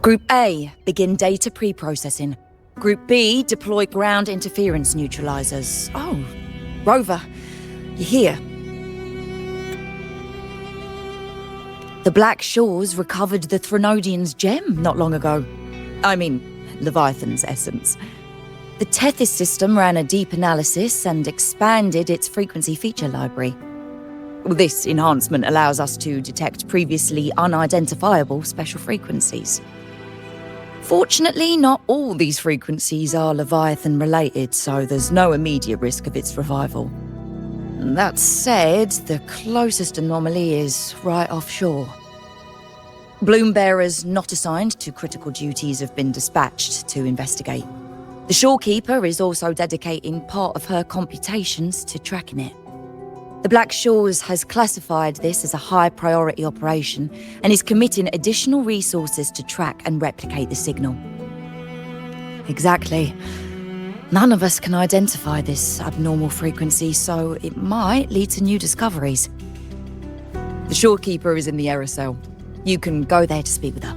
Group A, begin data pre-processing. Group B, deploy ground interference neutralizers. Oh, Rover, you're here. The Black Shores recovered the Threnodian's gem not long ago. I mean, Leviathan's essence. The Tethys system ran a deep analysis and expanded its frequency feature library. This enhancement allows us to detect previously unidentifiable special frequencies. Fortunately, not all these frequencies are Leviathan-related, so there's no immediate risk of its revival. That said, the closest anomaly is right offshore. Bloom bearers not assigned to critical duties have been dispatched to investigate. The shorekeeper is also dedicating part of her computations to tracking it. The Black Shores has classified this as a high-priority operation and is committing additional resources to track and replicate the signal. Exactly. None of us can identify this abnormal frequency, so it might lead to new discoveries. The shorekeeper is in the error cell. You can go there to speak with her.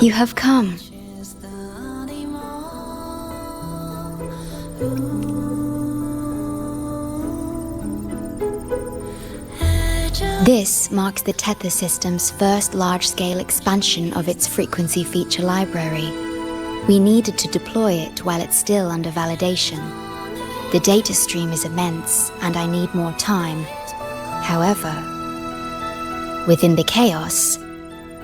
You have come. This marks the Tethys system's first large-scale expansion of its frequency feature library. We needed to deploy it while it's still under validation. The data stream is immense, and I need more time. However, within the chaos,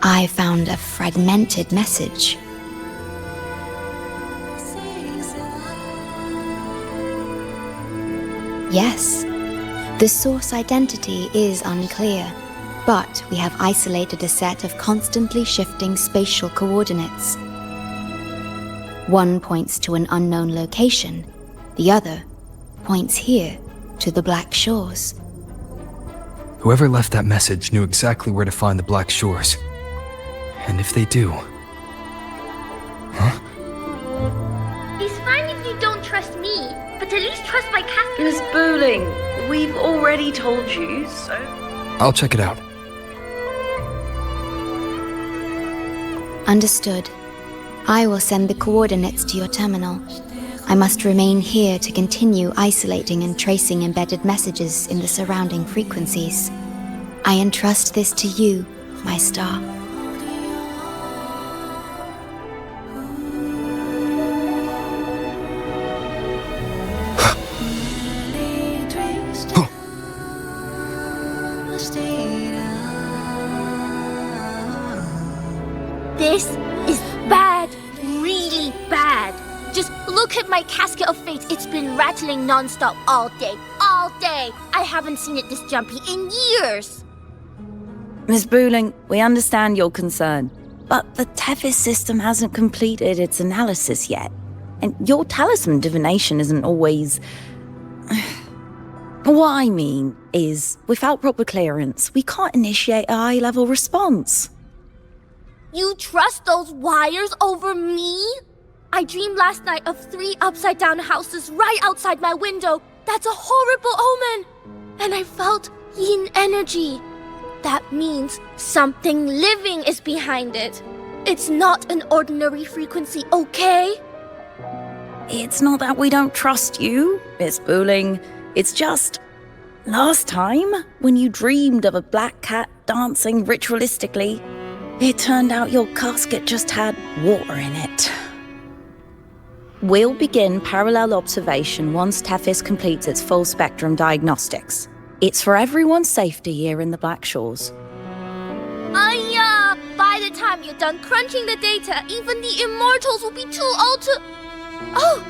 I found a fragmented message. Yes, the source identity is unclear, but we have isolated a set of constantly shifting spatial coordinates. One points to an unknown location, the other points here to the Black Shores. Whoever left that message knew exactly where to find the Black Shores. And if they do... Huh? It's fine if you don't trust me, but at least trust my casket. Miss Booling, we've already told you, so... I'll check it out. Understood. I will send the coordinates to your terminal. I must remain here to continue isolating and tracing embedded messages in the surrounding frequencies. I entrust this to you, my star. This is bad, really bad. Just look at my casket of fate. It's been rattling non-stop all day. I haven't seen it this jumpy in years. Miss Booling, we understand your concern, but the Tethys system hasn't completed its analysis yet. And your talisman divination isn't always... What I mean is, without proper clearance, we can't initiate a high-level response. You trust those wires over me? I dreamed last night of 3 upside-down houses right outside my window. That's a horrible omen. And I felt yin energy. That means something living is behind it. It's not an ordinary frequency, okay? It's not that we don't trust you, Miss Booling. It's just... Last time, when you dreamed of a black cat dancing ritualistically, it turned out your casket just had water in it. We'll begin parallel observation once Tethys completes its full spectrum diagnostics. It's for everyone's safety here in the Black Shores. By the time you're done crunching the data, even the immortals will be too old to... Oh,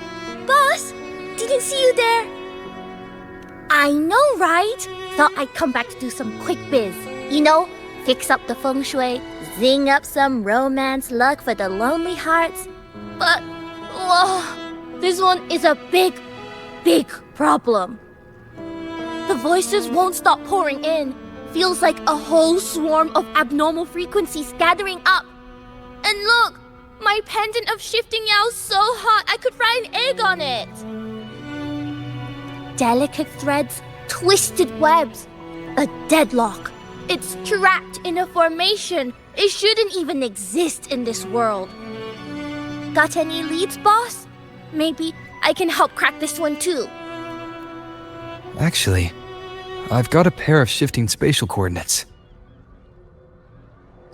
boss, didn't see you there. I know, right? Thought I'd come back to do some quick biz. You know, fix up the feng shui, zing up some romance luck for the lonely hearts. But, this one is a big, big problem. The voices won't stop pouring in. Feels like a whole swarm of abnormal frequencies gathering up. And look, my pendant of shifting yow's so hot I could fry an egg on it. Delicate threads, twisted webs, a deadlock. It's trapped in a formation. It shouldn't even exist in this world. Got any leads, boss? Maybe I can help crack this one too. Actually, I've got a pair of shifting spatial coordinates.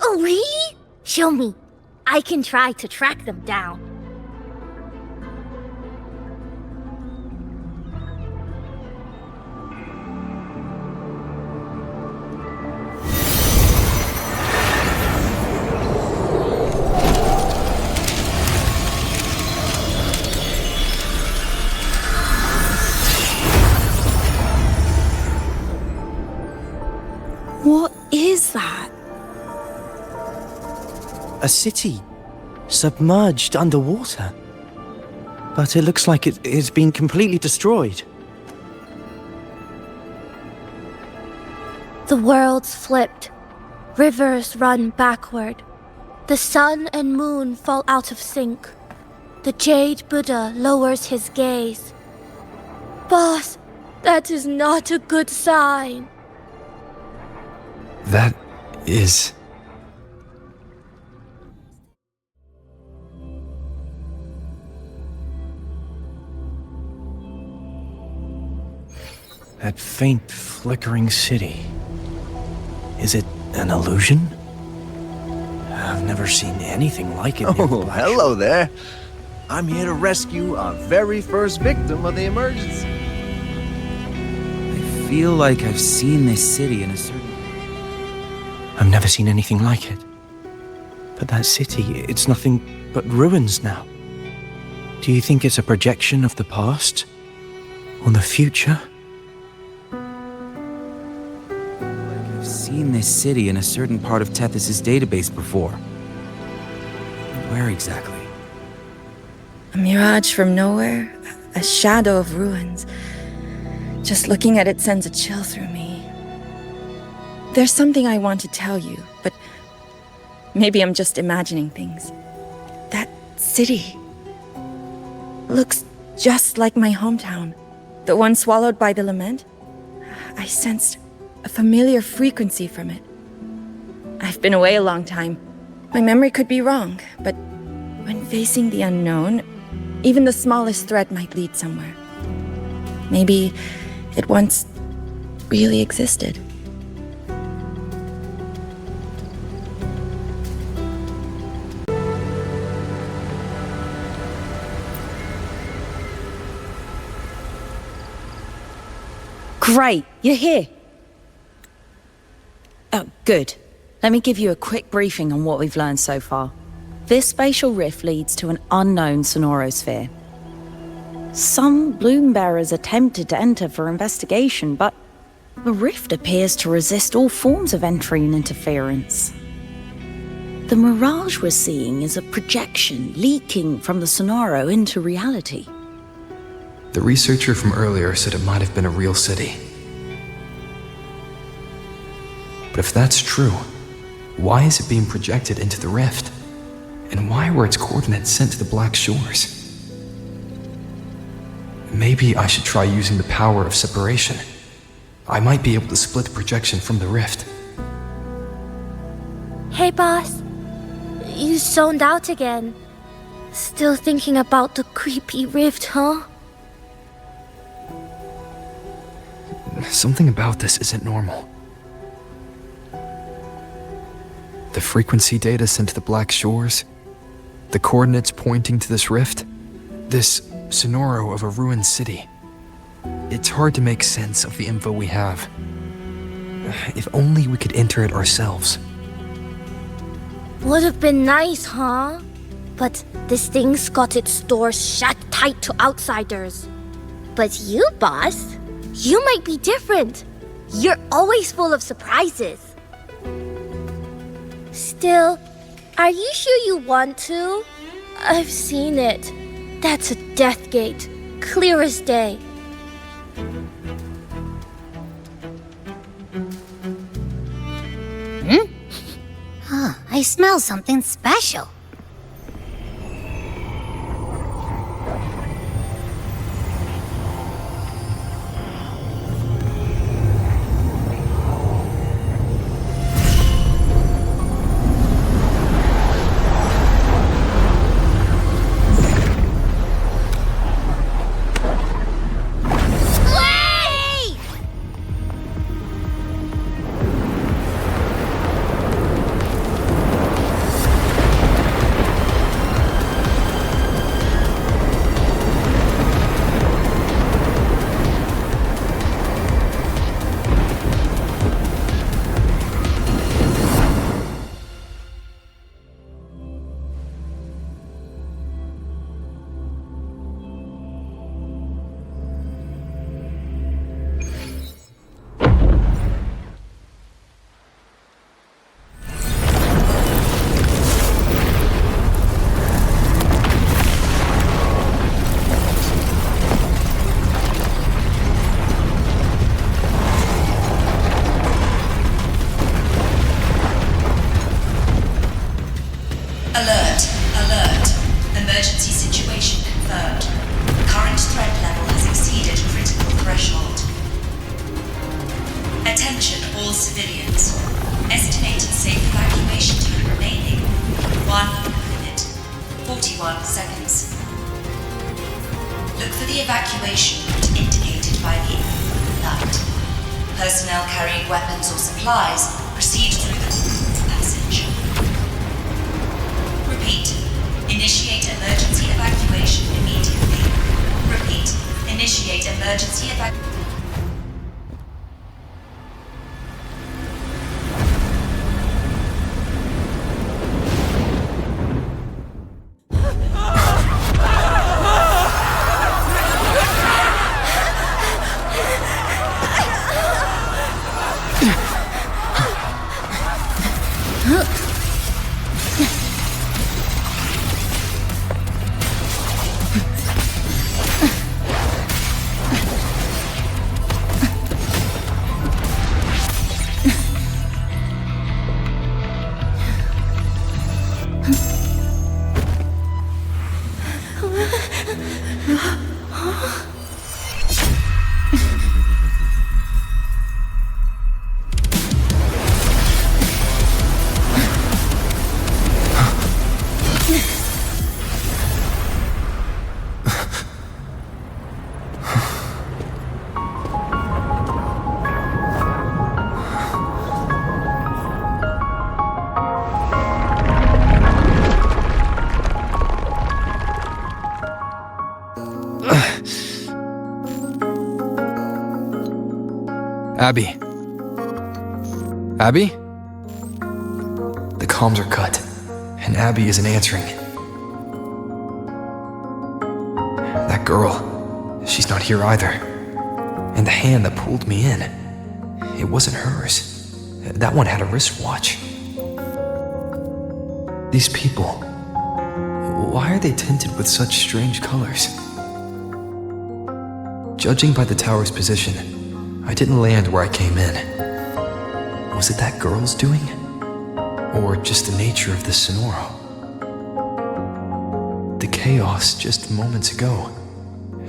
Oh, really? Show me. I can try to track them down. What is that? A city, submerged underwater. But it looks like it's been completely destroyed. The world's flipped. Rivers run backward. The sun and moon fall out of sync. The Jade Buddha lowers his gaze. Boss, that is not a good sign. That is... That faint, flickering city. Is it an illusion? I've never seen anything like it. Oh, hello there. I'm here to rescue our very first victim of the emergency. I feel like I've seen this city in a certain... I've never seen anything like it. But that city, it's nothing but ruins now. Do you think it's a projection of the past? Or the future? I've seen this city in a certain part of Tethys' database before. Where exactly? A mirage from nowhere, a shadow of ruins. Just looking at it sends a chill through me. There's something I want to tell you, but maybe I'm just imagining things. That city looks just like my hometown, the one swallowed by the lament. I sensed a familiar frequency from it. I've been away a long time. My memory could be wrong, but when facing the unknown, even the smallest thread might lead somewhere. Maybe it once really existed. Great, you're here. Oh, good. Let me give you a quick briefing on what we've learned so far. This spatial rift leads to an unknown sonorosphere. Some bloom bearers attempted to enter for investigation, but the rift appears to resist all forms of entry and interference. The mirage we're seeing is a projection leaking from the sonoro into reality. The researcher from earlier said it might have been a real city. But if that's true, why is it being projected into the rift? And why were its coordinates sent to the Black Shores? Maybe I should try using the power of separation. I might be able to split the projection from the rift. Hey, boss. You zoned out again. Still thinking about the creepy rift, huh? Something about this isn't normal. The frequency data sent to the Black Shores, the coordinates pointing to this rift, this sonoro of a ruined city. It's hard to make sense of the info we have. If only we could enter it ourselves. Would have been nice, huh? But this thing's got its doors shut tight to outsiders. But you, boss, you might be different. You're always full of surprises. Still, are you sure you want to? I've seen it. That's a death gate, clear as day. I smell something special. Alert. Emergency situation confirmed. Current threat level has exceeded critical threshold. Attention all civilians. Estimated safe evacuation time remaining 1 minute, 41 seconds. Look for the evacuation route indicated by the light. Personnel carrying weapons or supplies proceed through the passage. Repeat. Initiate emergency evacuation immediately. Repeat. Initiate emergency evacuation. Abby? Abby? The comms are cut, and Abby isn't answering. That girl, she's not here either. And the hand that pulled me in, it wasn't hers. That one had a wristwatch. These people, why are they tinted with such strange colors? Judging by the tower's position, I didn't land where I came in. Was it that girl's doing? Or just the nature of this sonoro? The chaos just moments ago,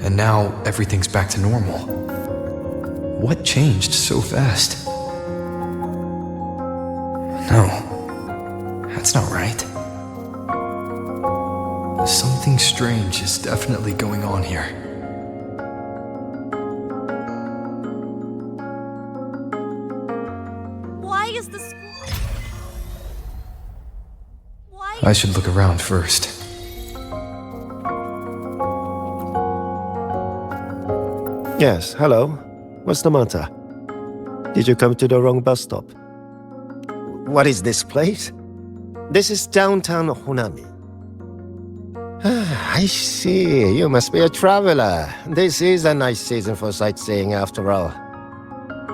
and now everything's back to normal. What changed so fast? No, that's not right. Something strange is definitely going on here. I should look around first. Yes, hello. What's the matter? Did you come to the wrong bus stop? What is this place? This is downtown Honami. I see. You must be a traveler. This is a nice season for sightseeing after all.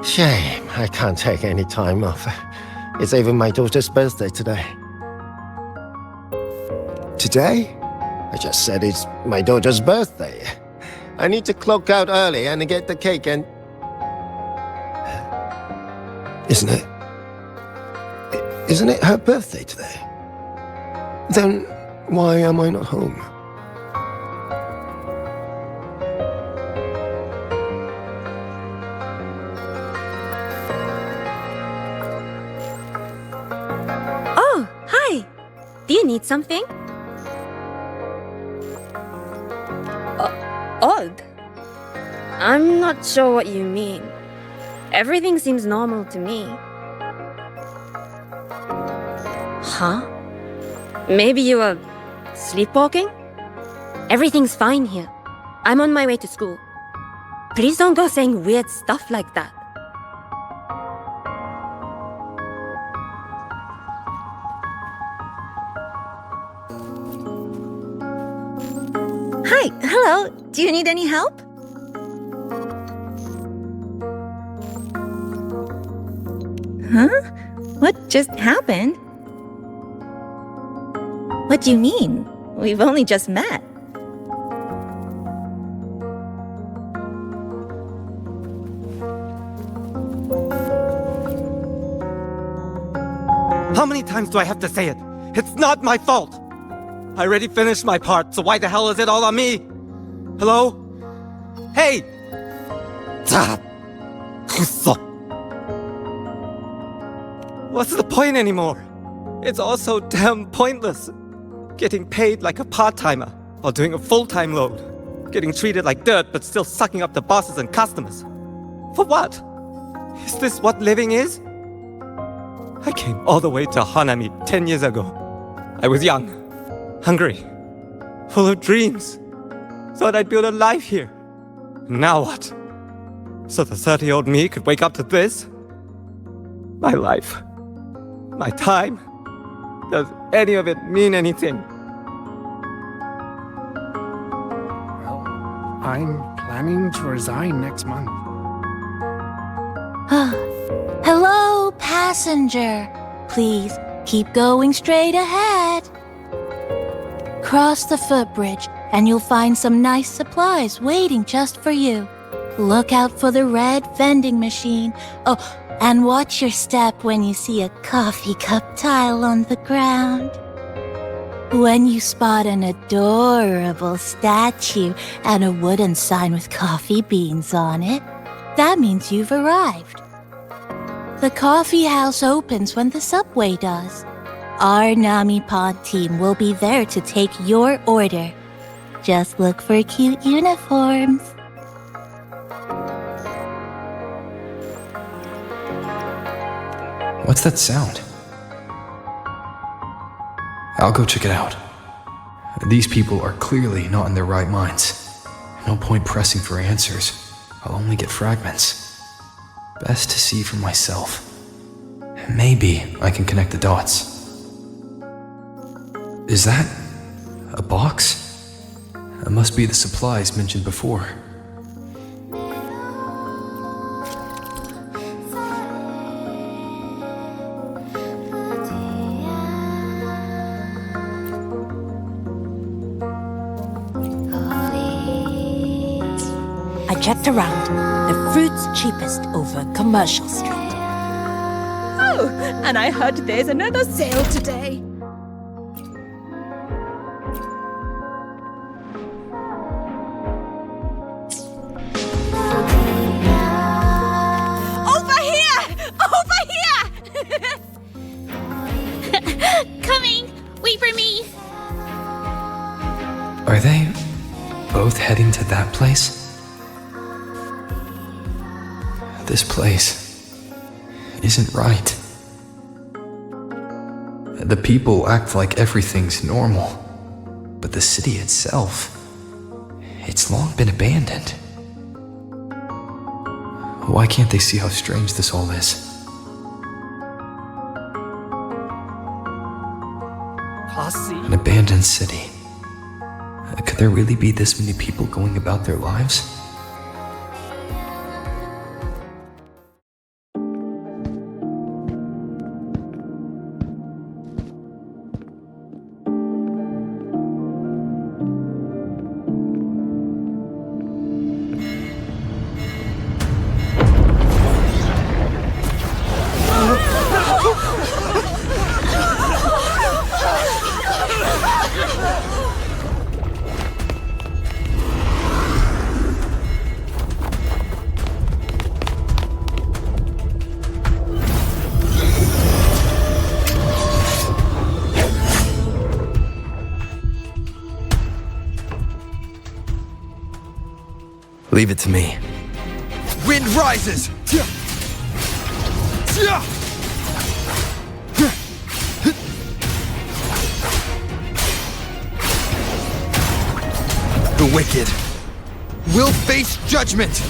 Shame, I can't take any time off. It's even my daughter's birthday today. Today? I just said it's my daughter's birthday. I need to clock out early and get the cake and... Isn't it her birthday today? Then why am I not home? Oh, hi! Do you need something? Odd? I'm not sure what you mean. Everything seems normal to me. Huh? Maybe you were sleepwalking? Everything's fine here. I'm on my way to school. Please don't go saying weird stuff like that. Hi, hello. Do you need any help? Huh? What just happened? What do you mean? We've only just met. How many times do I have to say it? It's not my fault! I already finished my part, so why the hell is it all on me? Hello? Hey! What's the point anymore? It's all so damn pointless. Getting paid like a part-timer while doing a full-time load. Getting treated like dirt but still sucking up the bosses and customers. For what? Is this what living is? I came all the way to Hanami 10 years ago. I was young, hungry, full of dreams. Thought I'd build a life here. Now what? So the 30-year-old me could wake up to this? My life. My time. Does any of it mean anything? Well, I'm planning to resign next month. Hello, passenger. Please keep going straight ahead. Cross the footbridge and you'll find some nice supplies waiting just for you. Look out for the red vending machine. Oh, and watch your step when you see a coffee cup tile on the ground. When you spot an adorable statue and a wooden sign with coffee beans on it, that means you've arrived. The coffee house opens when the subway does. Our Nami Pod team will be there to take your order. Just look for cute uniforms. What's that sound? I'll go check it out. These people are clearly not in their right minds. No point pressing for answers. I'll only get fragments. Best to see for myself. Maybe I can connect the dots. Is that a box? It must be the supplies mentioned before. I checked around. The fruit's cheapest over Commercial Street. Oh, and I heard there's another sale today. Over here! Over here! Coming! Wait for me! Are they both heading to that place? This place isn't right. The people act like everything's normal. But the city itself, it's long been abandoned. Why can't they see how strange this all is? An abandoned city. Could there really be this many people going about their lives? Leave it to me. Wind rises! The wicked will face judgment!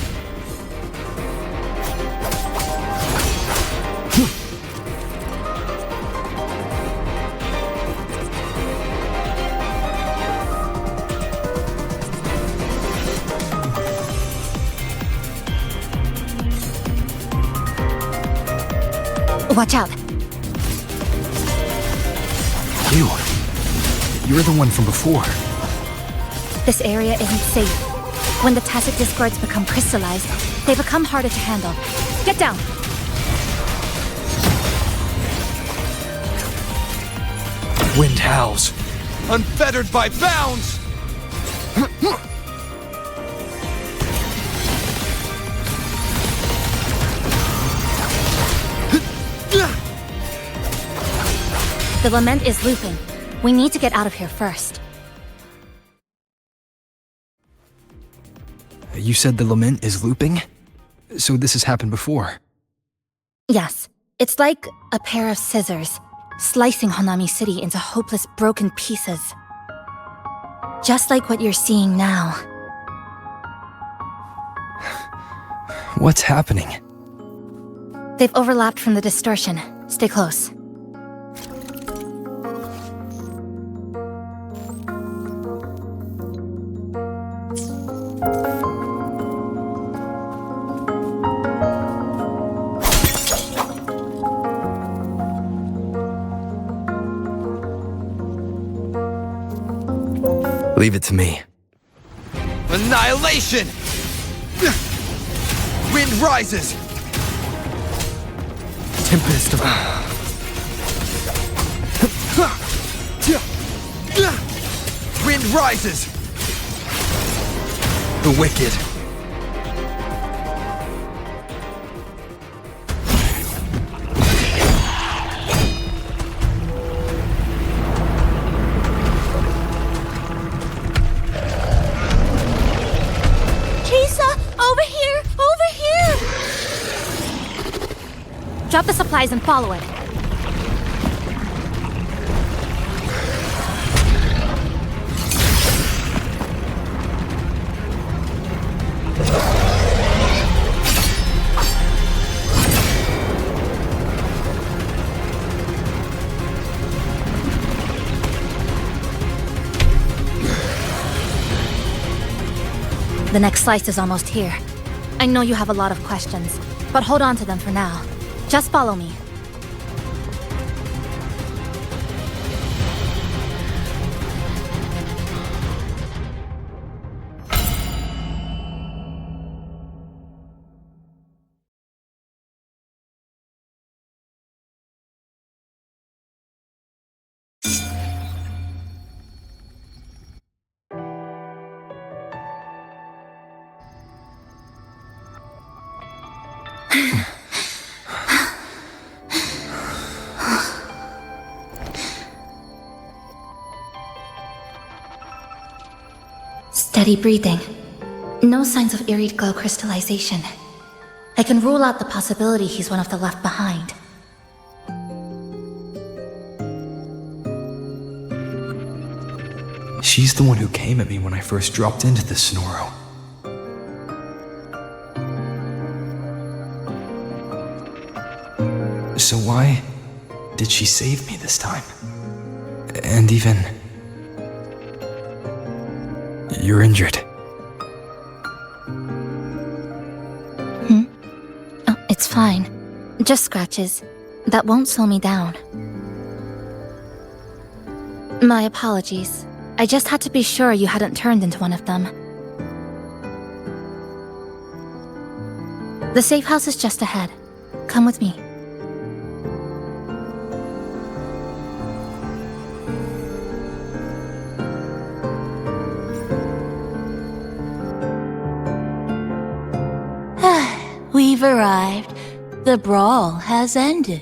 Watch out. You're the one from before. This area isn't safe. When the tacit discords become crystallized, they become harder to handle. Get down! Wind howls, unfettered by bounds! The lament is looping. We need to get out of here first. You said the lament is looping? So this has happened before? Yes. It's like a pair of scissors, slicing Honami City into hopeless broken pieces. Just like what you're seeing now. What's happening? They've overlapped from the distortion. Stay close. Leave it to me. Annihilation! Wind rises! Tempest of... Wind rises! The wicked. Drop the supplies and follow it. The next slice is almost here. I know you have a lot of questions, but hold on to them for now. Just follow me. Steady breathing. No signs of eerie glow crystallization. I can rule out the possibility he's one of the left behind. She's the one who came at me when I first dropped into the Sonoro. So why did she save me this time? And even... You're injured. Oh, it's fine. Just scratches. That won't slow me down. My apologies. I just had to be sure you hadn't turned into one of them. The safe house is just ahead. Come with me. We've arrived. The brawl has ended.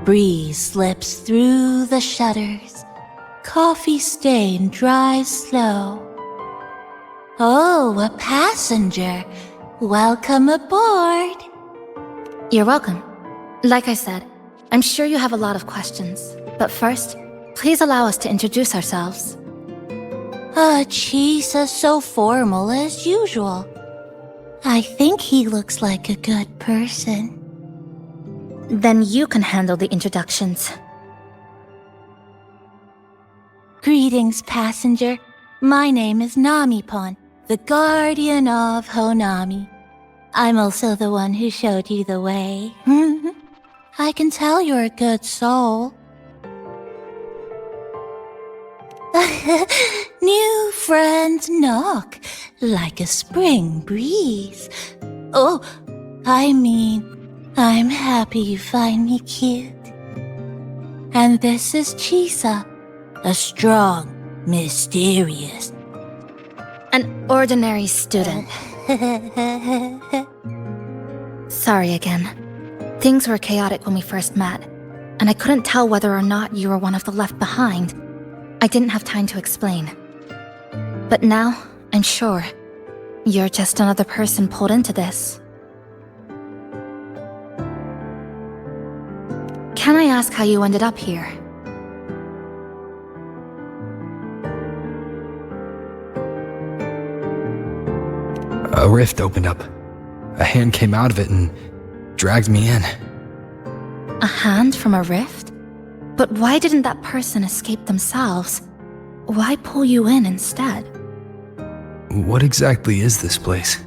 Breeze slips through the shutters. Coffee stain dries slow. Oh, a passenger. Welcome aboard. You're welcome. Like I said, I'm sure you have a lot of questions. But first, please allow us to introduce ourselves. Chisa so formal as usual. I think he looks like a good person. Then you can handle the introductions. Greetings, passenger. My name is Namipon, the guardian of Honami. I'm also the one who showed you the way. I can tell you're a good soul. New friends knock like a spring breeze. Oh, I mean, I'm happy you find me cute. And this is Chisa, a strong, mysterious, an ordinary student. Sorry again. Things were chaotic when we first met, and I couldn't tell whether or not you were one of the left behind. I didn't have time to explain. But now, I'm sure, you're just another person pulled into this. Can I ask how you ended up here? A rift opened up. A hand came out of it and dragged me in. A hand from a rift? But why didn't that person escape themselves? Why pull you in instead? What exactly is this place?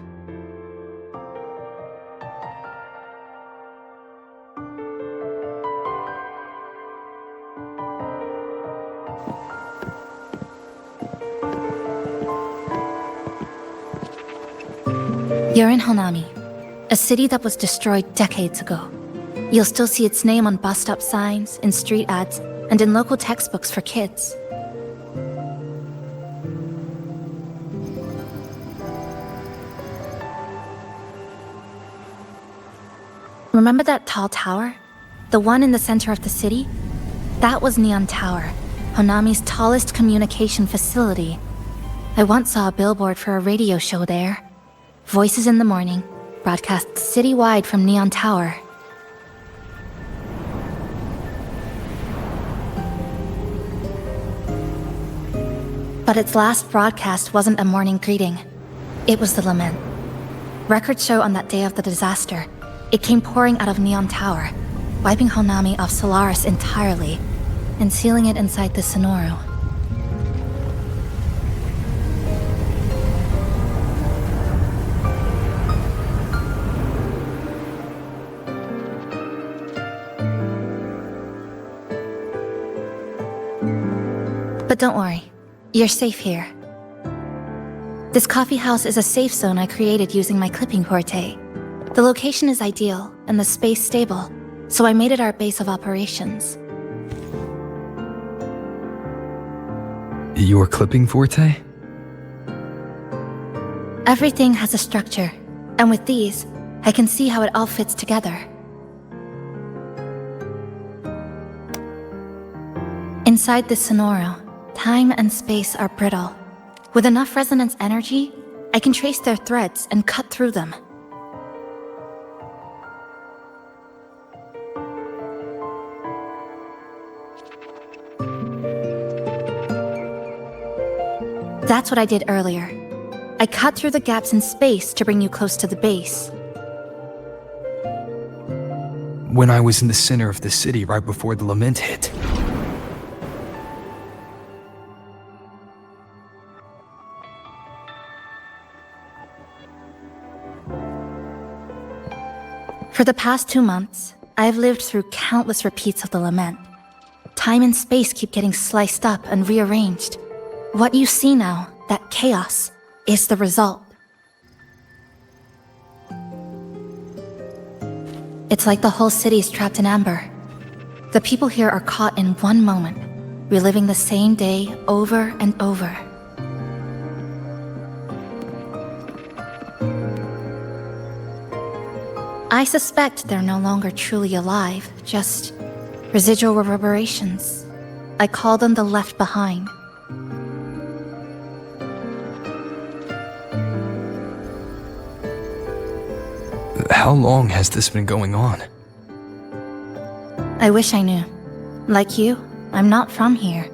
You're in Honami, a city that was destroyed decades ago. You'll still see its name on bus stop signs, in street ads, and in local textbooks for kids. Remember that tall tower? The one in the center of the city? That was Neon Tower, Honami's tallest communication facility. I once saw a billboard for a radio show there. Voices in the Morning, broadcast citywide from Neon Tower. But its last broadcast wasn't a morning greeting. It was the lament. Records show on that day of the disaster, it came pouring out of Neon Tower, wiping Honami off Solaris entirely, and sealing it inside the Sonoro. But don't worry, you're safe here. This coffee house is a safe zone I created using my clipping forte. The location is ideal and the space stable, so I made it our base of operations. Your clipping forte? Everything has a structure, and with these, I can see how it all fits together. Inside this Sonoro, time and space are brittle. With enough resonance energy, I can trace their threads and cut through them. That's what I did earlier. I cut through the gaps in space to bring you close to the base. When I was in the center of the city right before the lament hit. For the past 2 months, I've lived through countless repeats of the lament. Time and space keep getting sliced up and rearranged. What you see now, that chaos, is the result. It's like the whole city's trapped in amber. The people here are caught in one moment, reliving the same day over and over. I suspect they're no longer truly alive, just residual reverberations. I call them the left behind. How long has this been going on? I wish I knew. Like you, I'm not from here.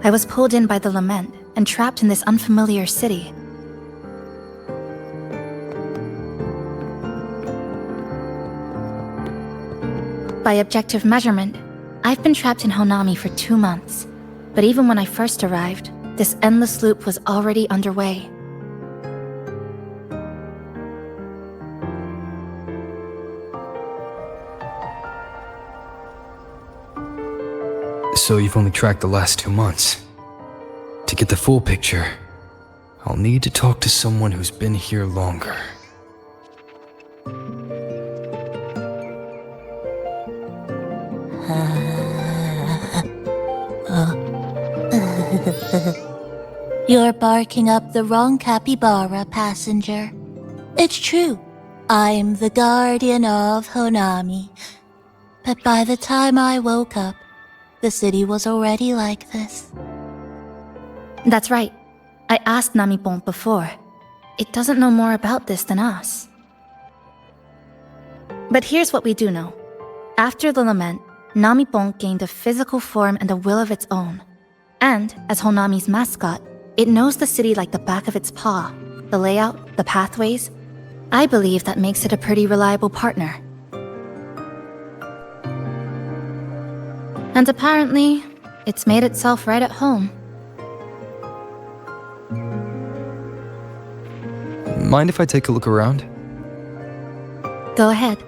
I was pulled in by the lament and trapped in this unfamiliar city. By objective measurement, I've been trapped in Honami for 2 months. But even when I first arrived, this endless loop was already underway. So you've only tracked the last 2 months. To get the full picture, I'll need to talk to someone who's been here longer. You're barking up the wrong capybara, passenger. It's true, I'm the guardian of Honami. But by the time I woke up, the city was already like this. That's right. I asked Namipon before. It doesn't know more about this than us. But here's what we do know. After the lament, Namipon gained a physical form and a will of its own. And, as Honami's mascot, it knows the city like the back of its paw. The layout, the pathways. I believe that makes it a pretty reliable partner. And apparently, it's made itself right at home. Mind if I take a look around? Go ahead.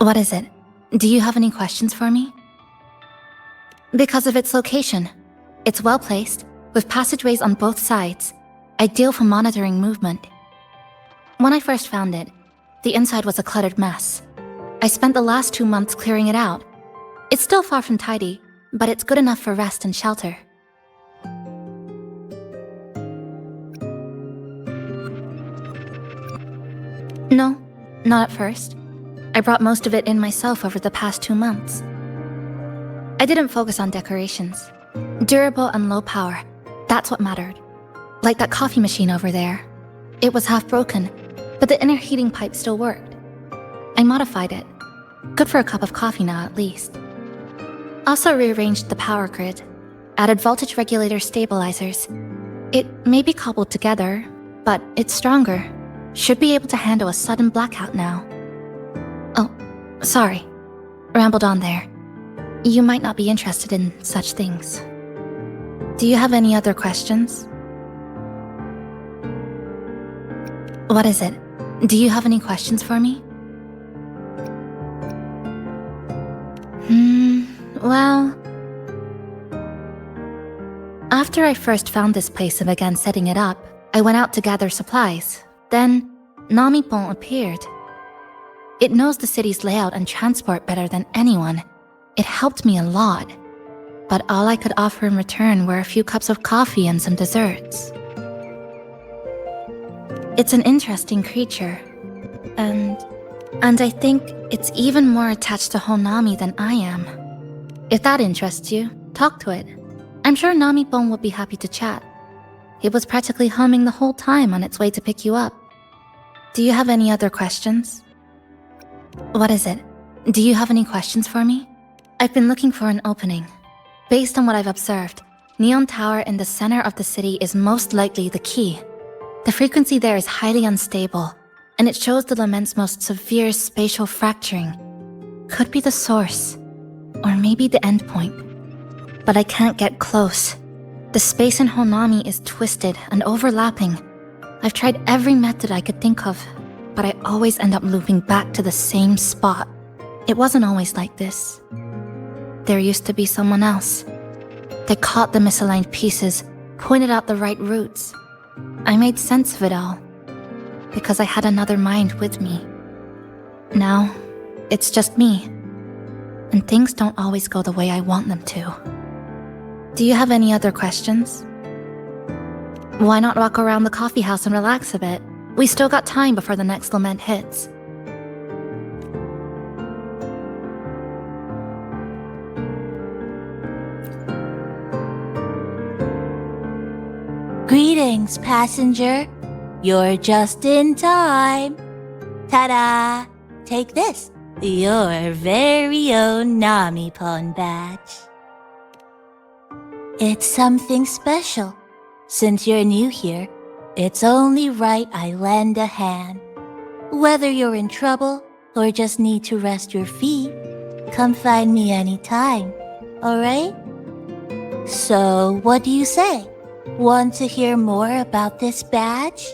What is it? Do you have any questions for me? Because of its location. It's well placed, with passageways on both sides, ideal for monitoring movement. When I first found it, the inside was a cluttered mess. I spent the last 2 months clearing it out. It's still far from tidy, but it's good enough for rest and shelter. No, not at first. I brought most of it in myself over the past 2 months. I didn't focus on decorations. Durable and low power, that's what mattered. Like that coffee machine over there. It was half broken, but the inner heating pipe still worked. I modified it. Good for a cup of coffee now, at least. Also rearranged the power grid. Added voltage regulator stabilizers. It may be cobbled together, but it's stronger. Should be able to handle a sudden blackout now. Oh, sorry. Rambled on there. You might not be interested in such things. Do you have any other questions? What is it? Do you have any questions for me? Well... After I first found this place and began setting it up, I went out to gather supplies. Then, Namipon appeared. It knows the city's layout and transport better than anyone. It helped me a lot. but all I could offer in return were a few cups of coffee and some desserts. It's an interesting creature, and I think it's even more attached to Honami than I am. If that interests you, talk to it. I'm sure Namipon would be happy to chat. It was practically humming the whole time on its way to pick you up. Do you have any other questions? What is it? Do you have any questions for me? I've been looking for an opening. Based on what I've observed, Neon Tower in the center of the city is most likely the key. The frequency there is highly unstable, and it shows the lament's most severe spatial fracturing. Could be the source, or maybe the endpoint. But I can't get close. The space in Honami is twisted and overlapping. I've tried every method I could think of, but I always end up looping back to the same spot. It wasn't always like this. There used to be someone else. They caught the misaligned pieces, pointed out the right routes. I made sense of it all, because I had another mind with me. Now, it's just me, and things don't always go the way I want them to. Do you have any other questions? Why not walk around the coffee house and relax a bit? We still got time before the next lament hits. Greetings, passenger. You're just in time. Ta-da! Take this, your very own Namipon badge. It's something special. Since you're new here, it's only right I lend a hand. Whether you're in trouble or just need to rest your feet, come find me anytime, alright? So, what do you say? Want to hear more about this badge?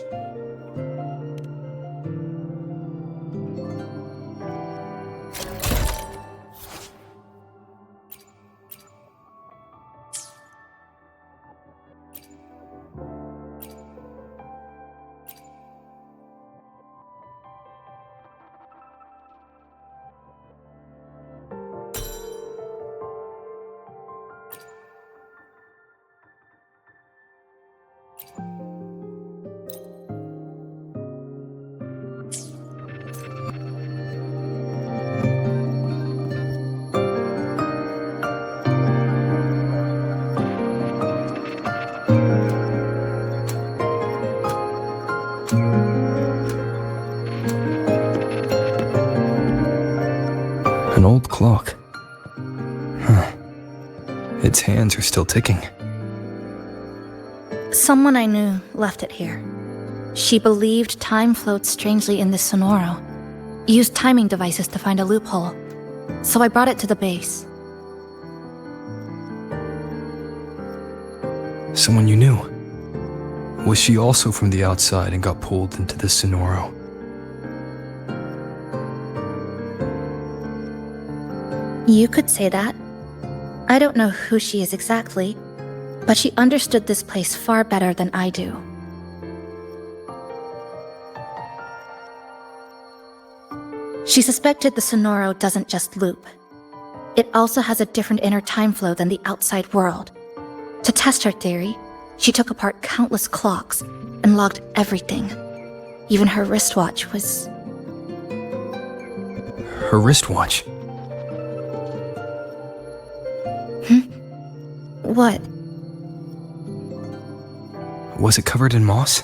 An old clock. Huh. Its hands are still ticking. Someone I knew left it here. She believed time floats strangely in this Sonoro. Used timing devices to find a loophole. So I brought it to the base. Someone you knew. Was she also from the outside and got pulled into the Sonoro? You could say that. I don't know who she is exactly, but she understood this place far better than I do. She suspected the Sonoro doesn't just loop. It also has a different inner time flow than the outside world. To test her theory, she took apart countless clocks and logged everything. Even her wristwatch was... Her wristwatch? What? Was it covered in moss?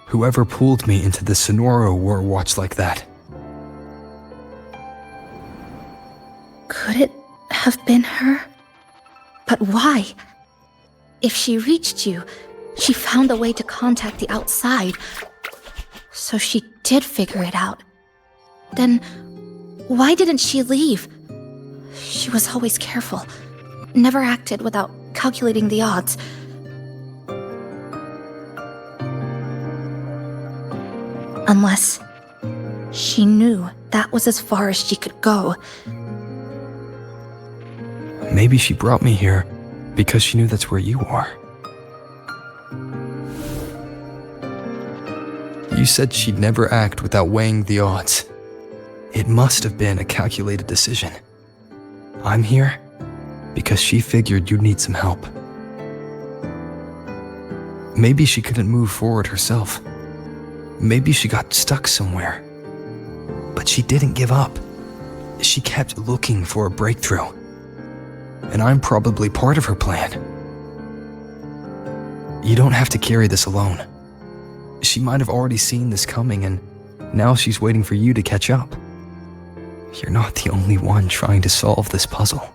Whoever pulled me into the Sonoro wore a watch like that. Could it have been her? But why? If she reached you, she found a way to contact the outside. So she did figure it out. Then, why didn't she leave? She was always careful. Never acted without calculating the odds. Unless she knew that was as far as she could go. Maybe she brought me here because she knew that's where you are. You said she'd never act without weighing the odds. It must have been a calculated decision. I'm here because she figured you'd need some help. Maybe she couldn't move forward herself. Maybe she got stuck somewhere. But she didn't give up. She kept looking for a breakthrough. And I'm probably part of her plan. You don't have to carry this alone. She might have already seen this coming, and now she's waiting for you to catch up. You're not the only one trying to solve this puzzle.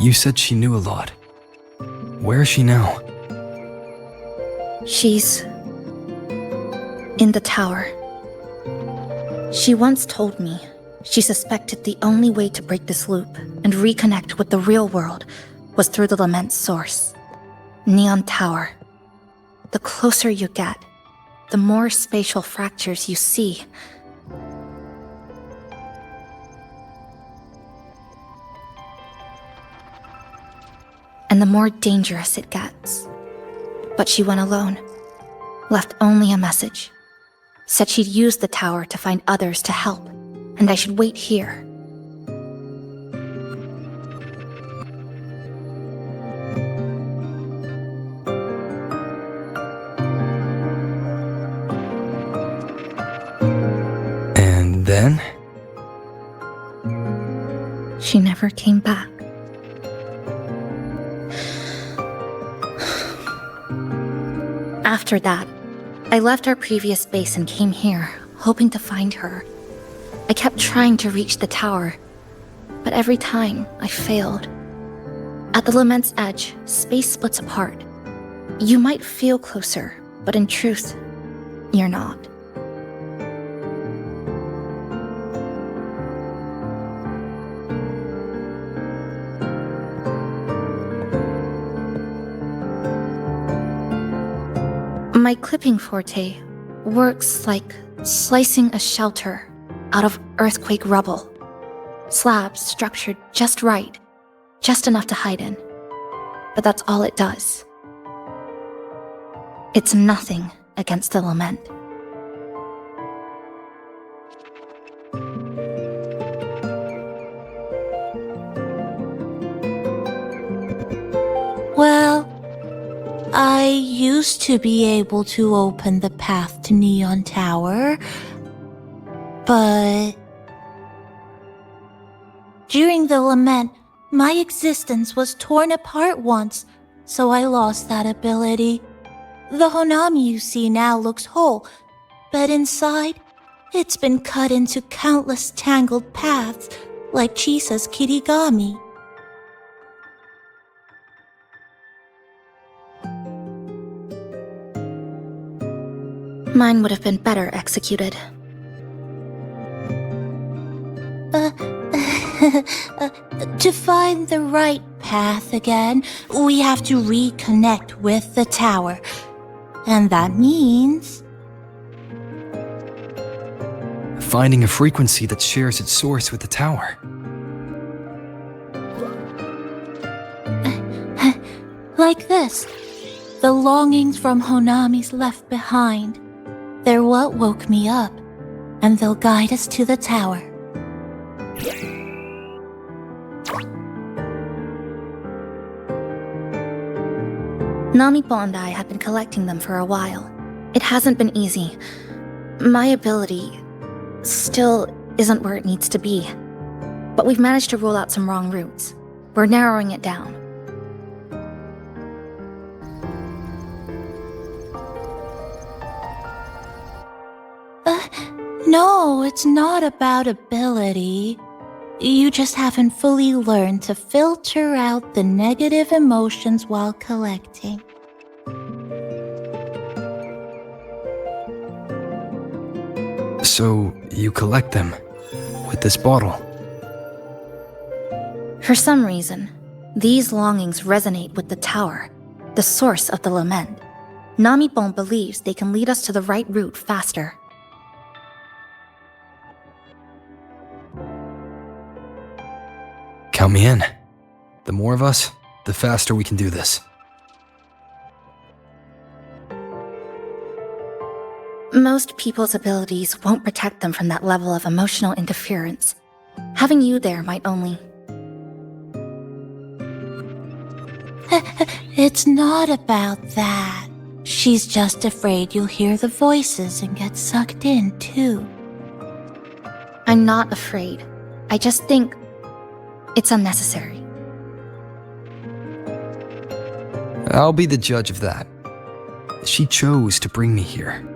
You said she knew a lot. Where is she now? She's in the tower. She once told me she suspected the only way to break this loop and reconnect with the real world was through the Lament's source, Neon Tower. The closer you get, the more spatial fractures you see. And the more dangerous it gets. But she went alone, left only a message. Said she'd use the tower to find others to help, and I should wait here. And then? She never came back. After that, I left our previous base and came here, hoping to find her. I kept trying to reach the tower, but every time I failed. At the Lament's edge, space splits apart. You might feel closer, but in truth, you're not. My clipping forte works like slicing a shelter out of earthquake rubble. Slabs structured just right, just enough to hide in. But that's all it does. It's nothing against the Lament. Well, I used to be able to open the path to Neon Tower, but during the Lament, my existence was torn apart once, so I lost that ability. The Honami you see now looks whole, but inside, it's been cut into countless tangled paths, like Chisa's Kirigami. Mine would have been better executed. To find the right path again, we have to reconnect with the tower. And that means... finding a frequency that shares its source with the tower. Like this. The longings from Honami's left behind. They're what woke me up, and they'll guide us to the tower. Namipo and I had been collecting them for a while. It hasn't been easy. My ability still isn't where it needs to be. But we've managed to rule out some wrong routes. We're narrowing it down. No, it's not about ability. You just haven't fully learned to filter out the negative emotions while collecting. So, you collect them with this bottle. For some reason, these longings resonate with the tower, the source of the lament. Namipon believes they can lead us to the right route faster. Count me in. The more of us, the faster we can do this. Most people's abilities won't protect them from that level of emotional interference. Having you there might only... It's not about that. She's just afraid you'll hear the voices and get sucked in, too. I'm not afraid. I just think it's unnecessary. I'll be the judge of that. She chose to bring me here.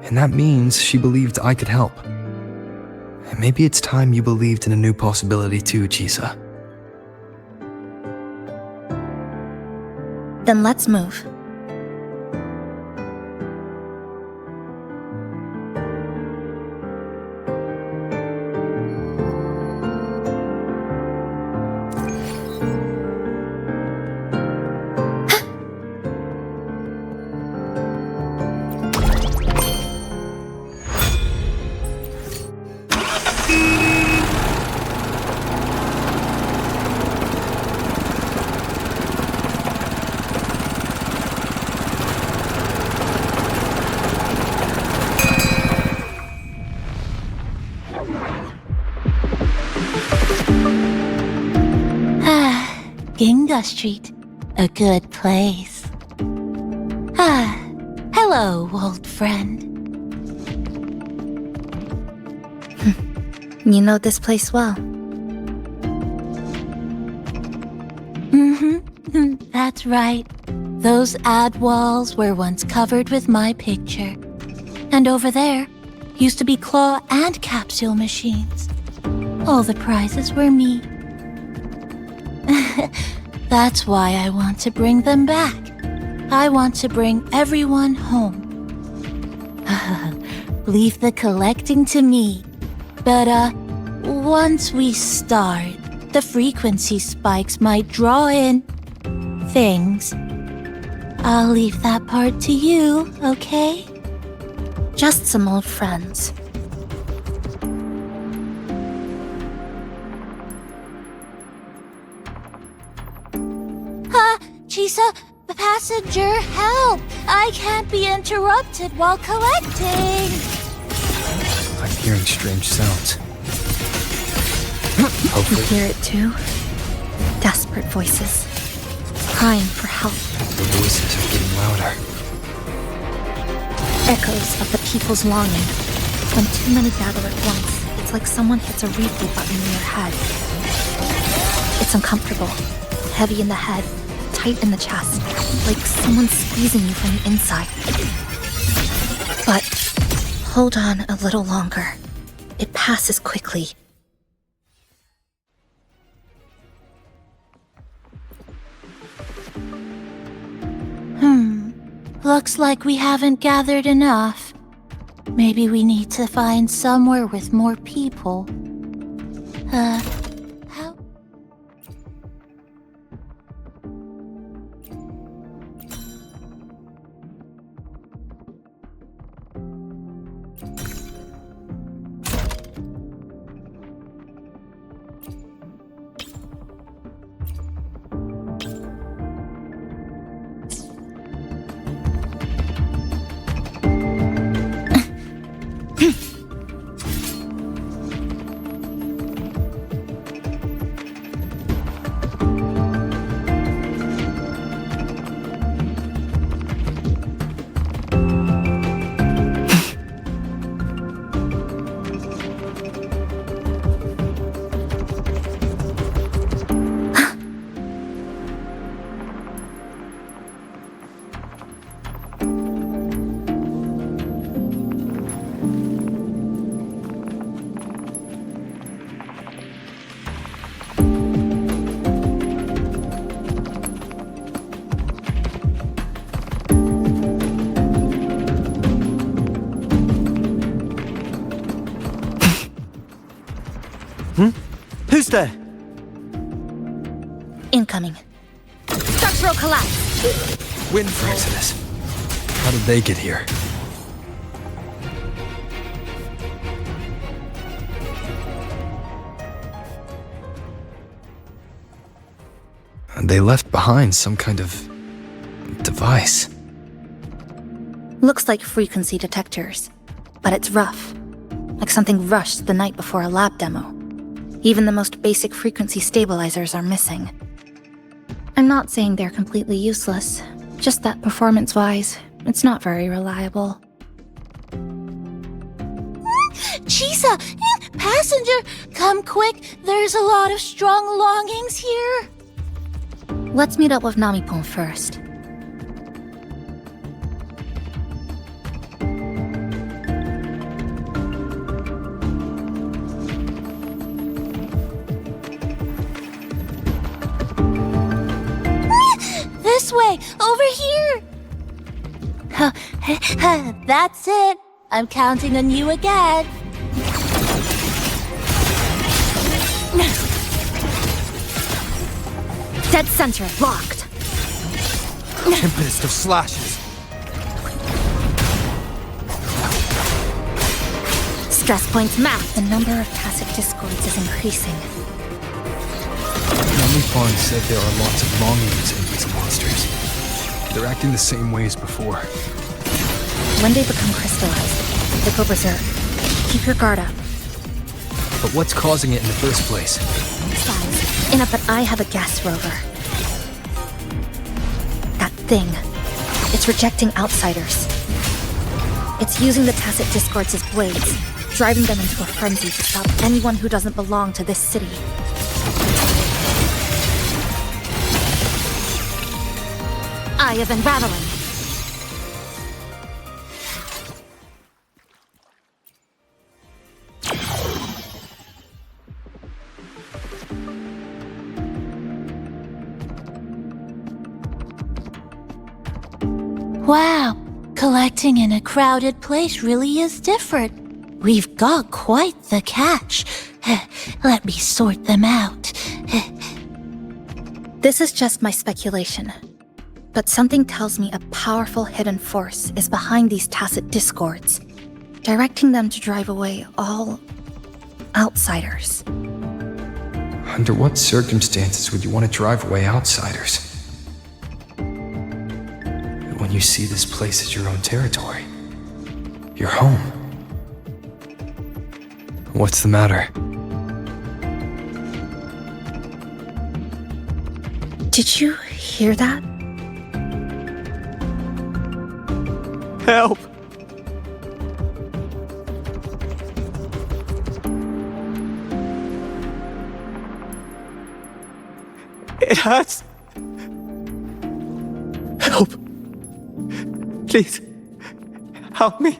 And that means she believed I could help. And maybe it's time you believed in a new possibility too, Chisa. Then let's move. Ginga Street, a good place. Hello, old friend. You know this place well. That's right. Those ad walls were once covered with my picture. And over there used to be claw and capsule machines. All the prizes were me. That's why I want to bring them back. I want to bring everyone home. Leave the collecting to me. But, once we start, the frequency spikes might draw in things. I'll leave that part to you, okay? Just some old friends. Chisa, passenger, help! I can't be interrupted while collecting! I'm hearing strange sounds. You hear it too? Desperate voices. Crying for help. The voices are getting louder. Echoes of the people's longing. When too many gather at once, it's like someone hits a replay button in your head. It's uncomfortable. Heavy in the head. Tight in the chest, like someone squeezing you from the inside. But hold on a little longer. It passes quickly. Looks like we haven't gathered enough. Maybe we need to find somewhere with more people. How? Who's there? Incoming. Structural collapse. Wind Exodus. How did they get here? They left behind some kind of device. Looks like frequency detectors, but it's rough. Like something rushed the night before a lab demo. Even the most basic frequency stabilizers are missing. I'm not saying they're completely useless, just that performance-wise, it's not very reliable. Chisa! Passenger! Come quick! There's a lot of strong longings here! Let's meet up with Namipon first. This way! Over here! That's it! I'm counting on you again! Dead center, locked! Tempest of slashes. Stress points mapped. The number of tacit discords is increasing. Namipon said there are lots of longings in these monsters. They're acting the same way as before. When they become crystallized, they go berserk. Keep your guard up. But what's causing it in the first place? Besides, enough that I have a gas rover. That thing. It's rejecting outsiders. It's using the tacit discords as blades, driving them into a frenzy to stop anyone who doesn't belong to this city. Eye of Unraveling. Wow, collecting in a crowded place really is different. We've got quite the catch. Let me sort them out. This is just my speculation, but something tells me a powerful hidden force is behind these tacit discords, directing them to drive away all outsiders. Under what circumstances would you want to drive away outsiders? When you see this place as your own territory, your home. What's the matter? Did you hear that? Help! It hurts! Help! Please, help me!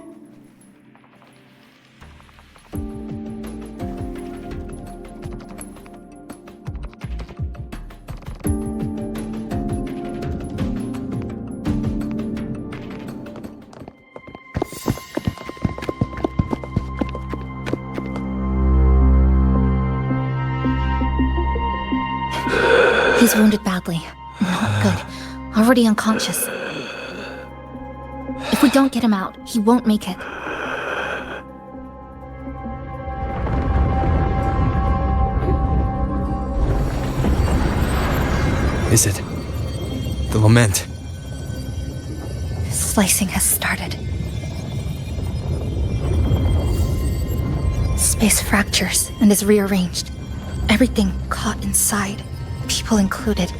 He's wounded badly. Not good. Already unconscious. If we don't get him out, he won't make it. Is it? The lament? Slicing has started. Space fractures and is rearranged. Everything caught inside, people included.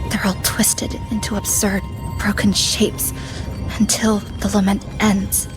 They're all twisted into absurd, broken shapes until the lament ends.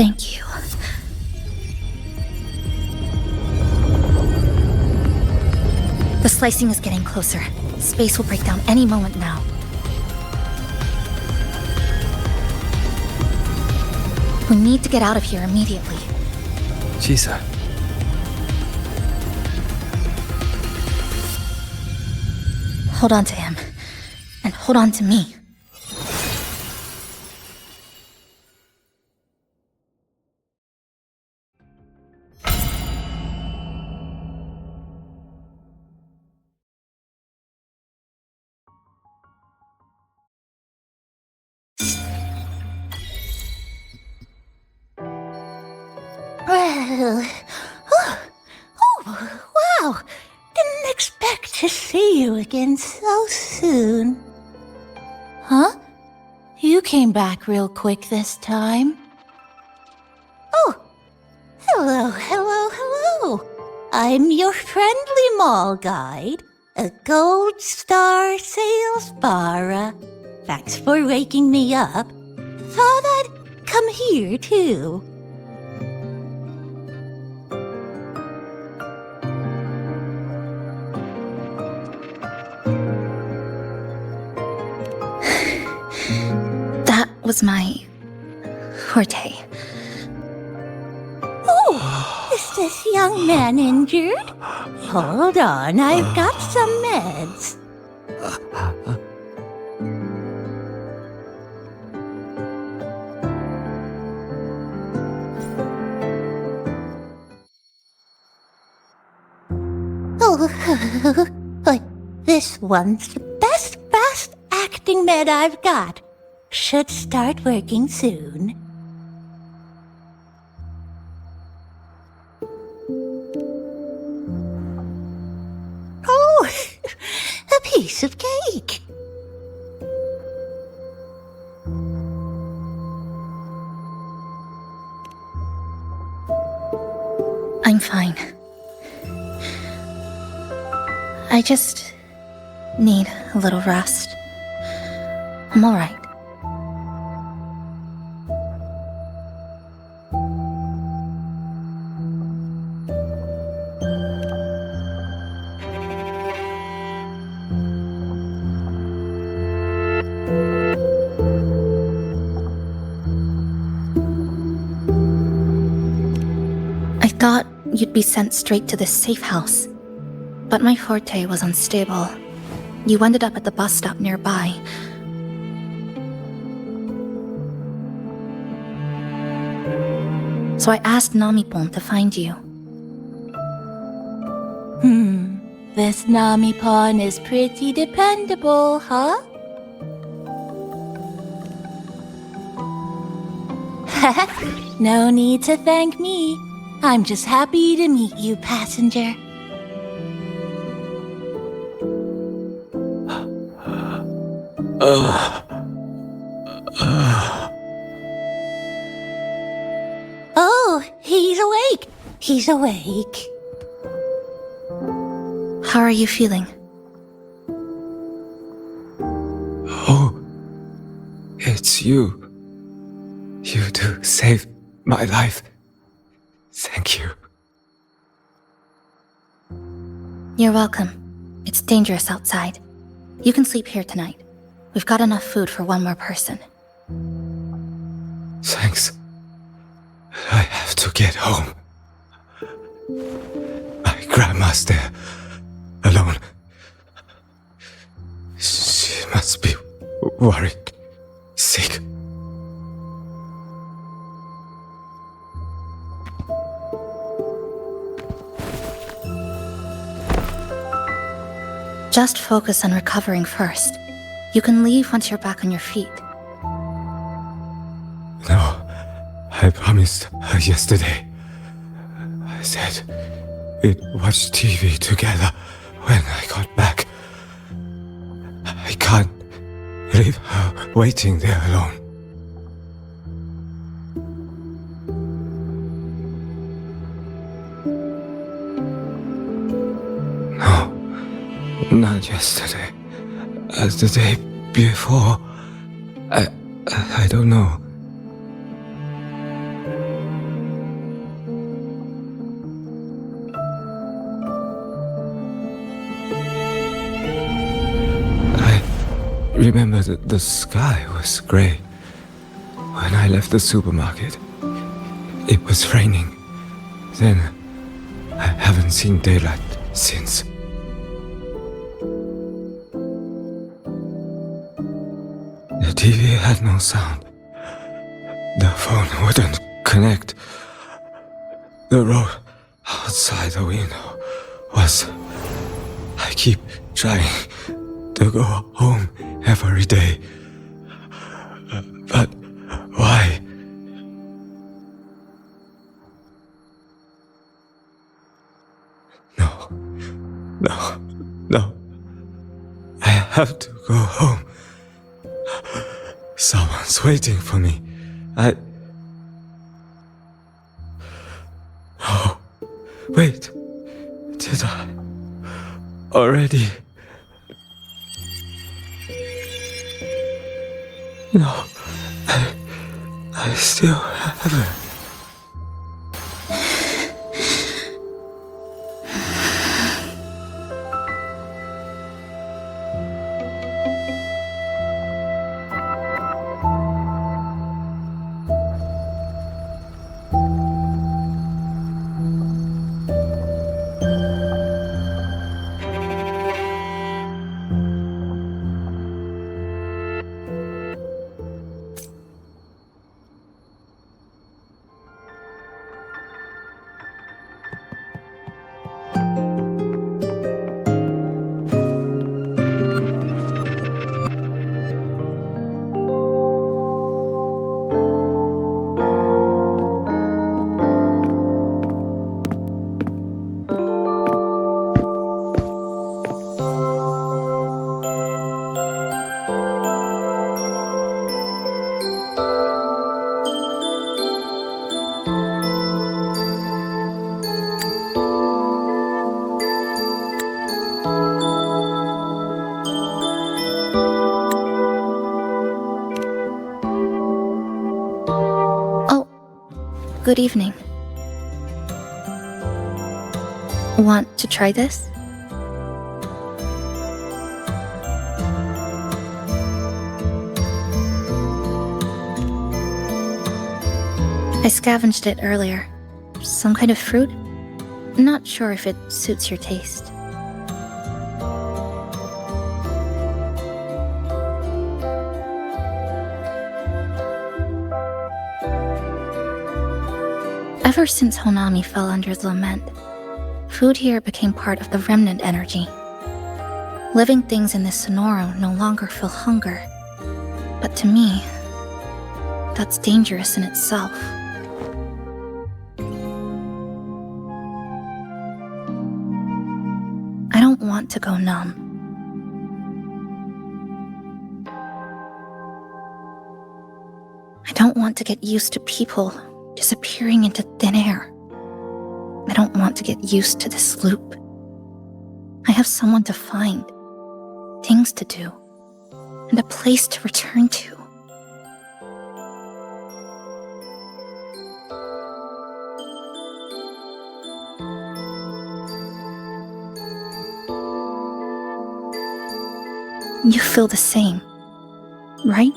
Thank you. The slicing is getting closer. Space will break down any moment now. We need to get out of here immediately. Chisa. Hold on to him. And hold on to me. Well, wow. Didn't expect to see you again so soon. Huh? You came back real quick this time. Oh, hello. I'm your friendly mall guide, a gold star sales barra. Thanks for waking me up. Thought I'd come here too. That was my forte. Oh, is this young man injured? Hold on, I've got some meds. Oh, this one's the best acting med I've got. Should start working soon. Oh, a piece of cake. I'm fine. I just need a little rest. I'm all right. I thought you'd be sent straight to this safe house, but my forte was unstable. You ended up at the bus stop nearby. So I asked Namipon to find you. This Namipon is pretty dependable, huh? No need to thank me. I'm just happy to meet you, passenger. Oh, he's awake. He's awake. How are you feeling? Oh, it's you. You two saved my life. Thank you. You're welcome. It's dangerous outside. You can sleep here tonight. We've got enough food for one more person. Thanks. I have to get home. My grandma's there, alone. She must be worried, sick. Just focus on recovering first. You can leave once you're back on your feet. No, I promised her yesterday. I said we'd watch TV together when I got back. I can't leave her waiting there alone. No, not yesterday. The day before. I don't know. remember that the sky was grey. When I left the supermarket, it was raining. Then, I haven't seen daylight since. The TV had no sound. The phone wouldn't connect. The road outside the window was... I keep trying to go home every day. But why? No. I have to go home. Someone's waiting for me. Oh, wait. Did I already? No, I still haven't. Good evening. Want to try this? I scavenged it earlier. Some kind of fruit? Not sure if it suits your taste. Ever since Honami fell under the lament, food here became part of the remnant energy. Living things in this Sonoro no longer feel hunger, but to me, that's dangerous in itself. I don't want to go numb. I don't want to get used to people disappearing into thin air. I don't want to get used to this loop. I have someone to find, things to do, and a place to return to. You feel the same, right?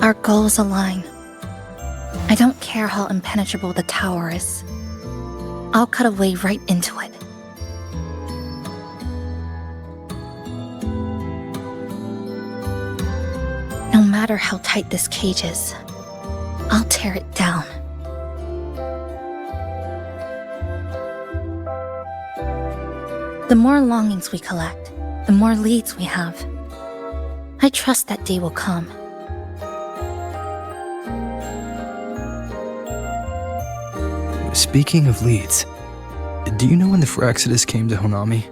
Our goals align. I don't care how impenetrable the tower is. I'll cut a way right into it. No matter how tight this cage is, I'll tear it down. The more longings we collect, the more leads we have. I trust that day will come. Speaking of leads, do you know when the Fraxidus came to Honami?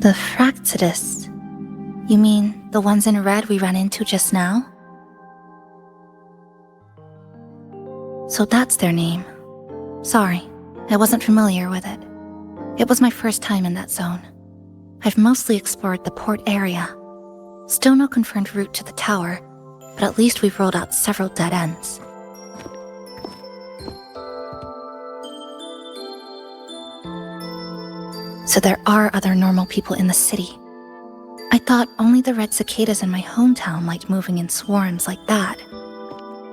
The Fraxidus? You mean the ones in red we ran into just now? So that's their name. Sorry, I wasn't familiar with it. It was my first time in that zone. I've mostly explored the port area. Still no confirmed route to the tower, but at least we've rolled out several dead ends. So there are other normal people in the city. I thought only the red cicadas in my hometown liked moving in swarms like that.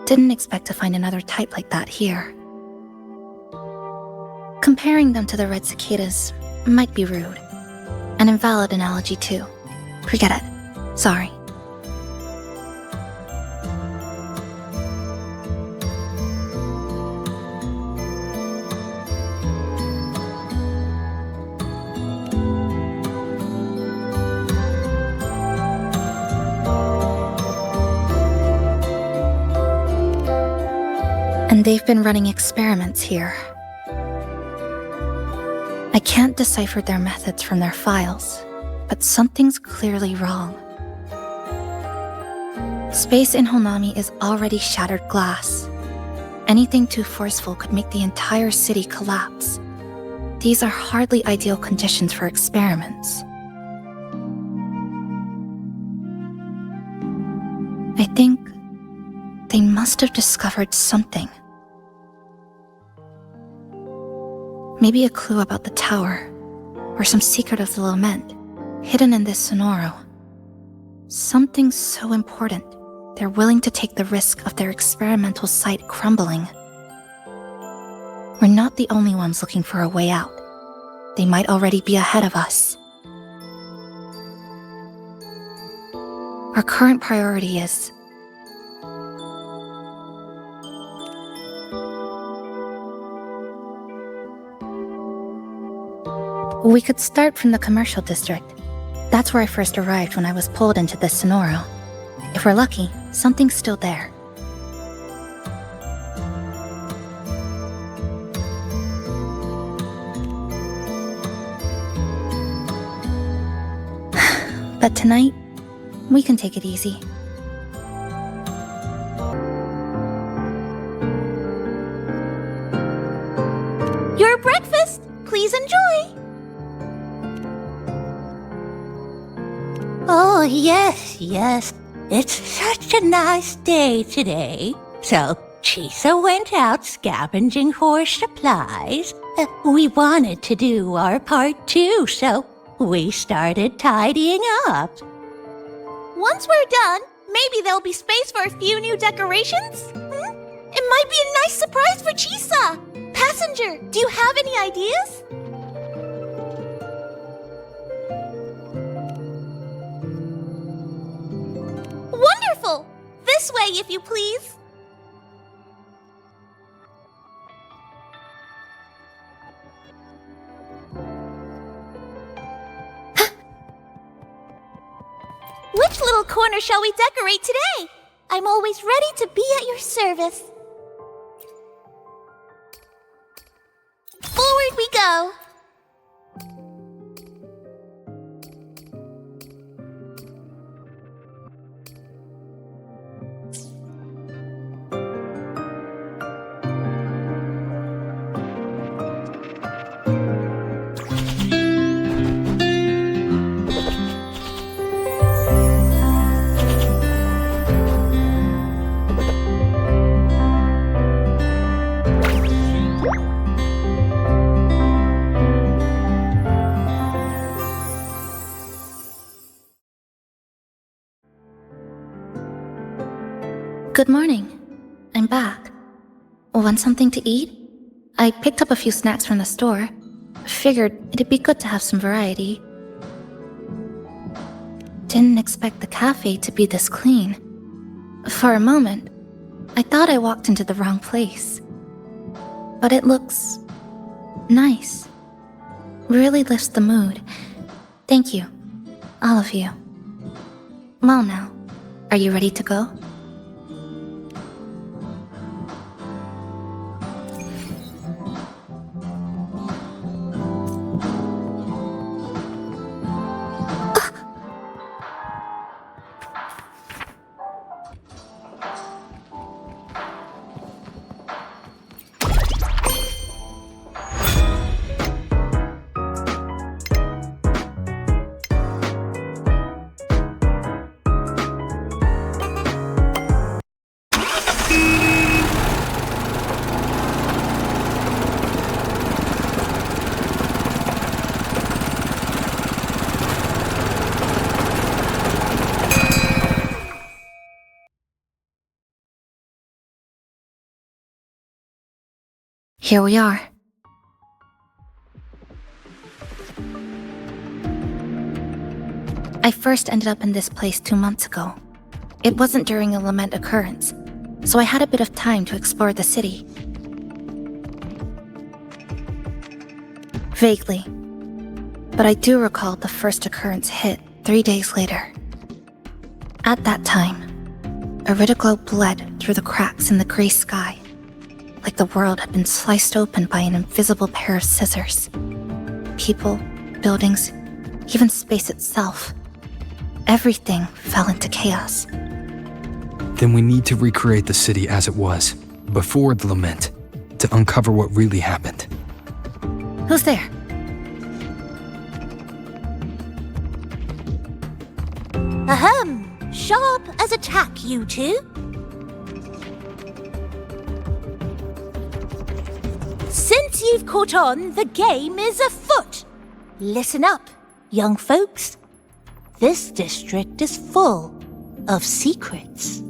Didn't expect to find another type like that here. Comparing them to the red cicadas might be rude. An invalid analogy too. Forget it. Sorry. And they've been running experiments here. I can't decipher their methods from their files, but something's clearly wrong. Space in Honami is already shattered glass. Anything too forceful could make the entire city collapse. These are hardly ideal conditions for experiments. I think they must have discovered something. Maybe a clue about the tower, or some secret of the lament, hidden in this sonoro. Something so important, they're willing to take the risk of their experimental site crumbling. We're not the only ones looking for a way out. They might already be ahead of us. Our current priority is we could start from the commercial district. That's where I first arrived when I was pulled into this sonoro. If we're lucky, something's still there. But tonight, we can take it easy. Your breakfast! Please enjoy! Oh, yes. It's such a nice day today. So, Chisa went out scavenging for supplies. We wanted to do our part too, so we started tidying up. Once we're done, maybe there'll be space for a few new decorations? It might be a nice surprise for Chisa! Passenger, do you have any ideas? Wonderful! This way, if you please. Which little corner shall we decorate today? I'm always ready to be at your service. Forward we go! Good morning. I'm back. Want something to eat? I picked up a few snacks from the store. Figured it'd be good to have some variety. Didn't expect the cafe to be this clean. For a moment, I thought I walked into the wrong place. But it looks nice. Really lifts the mood. Thank you. All of you. Well now, are you ready to go? Here we are. I first ended up in this place 2 months ago. It wasn't during a lament occurrence, so I had a bit of time to explore the city. Vaguely. But I do recall the first occurrence hit 3 days later. At that time, Iridoglow bled through the cracks in the gray sky, like the world had been sliced open by an invisible pair of scissors. People, buildings, even space itself. Everything fell into chaos. Then we need to recreate the city as it was, before the lament, to uncover what really happened. Who's there? Ahem! Sharp as a tack, you two. Since you've caught on, the game is afoot. Listen up, young folks. This district is full of secrets.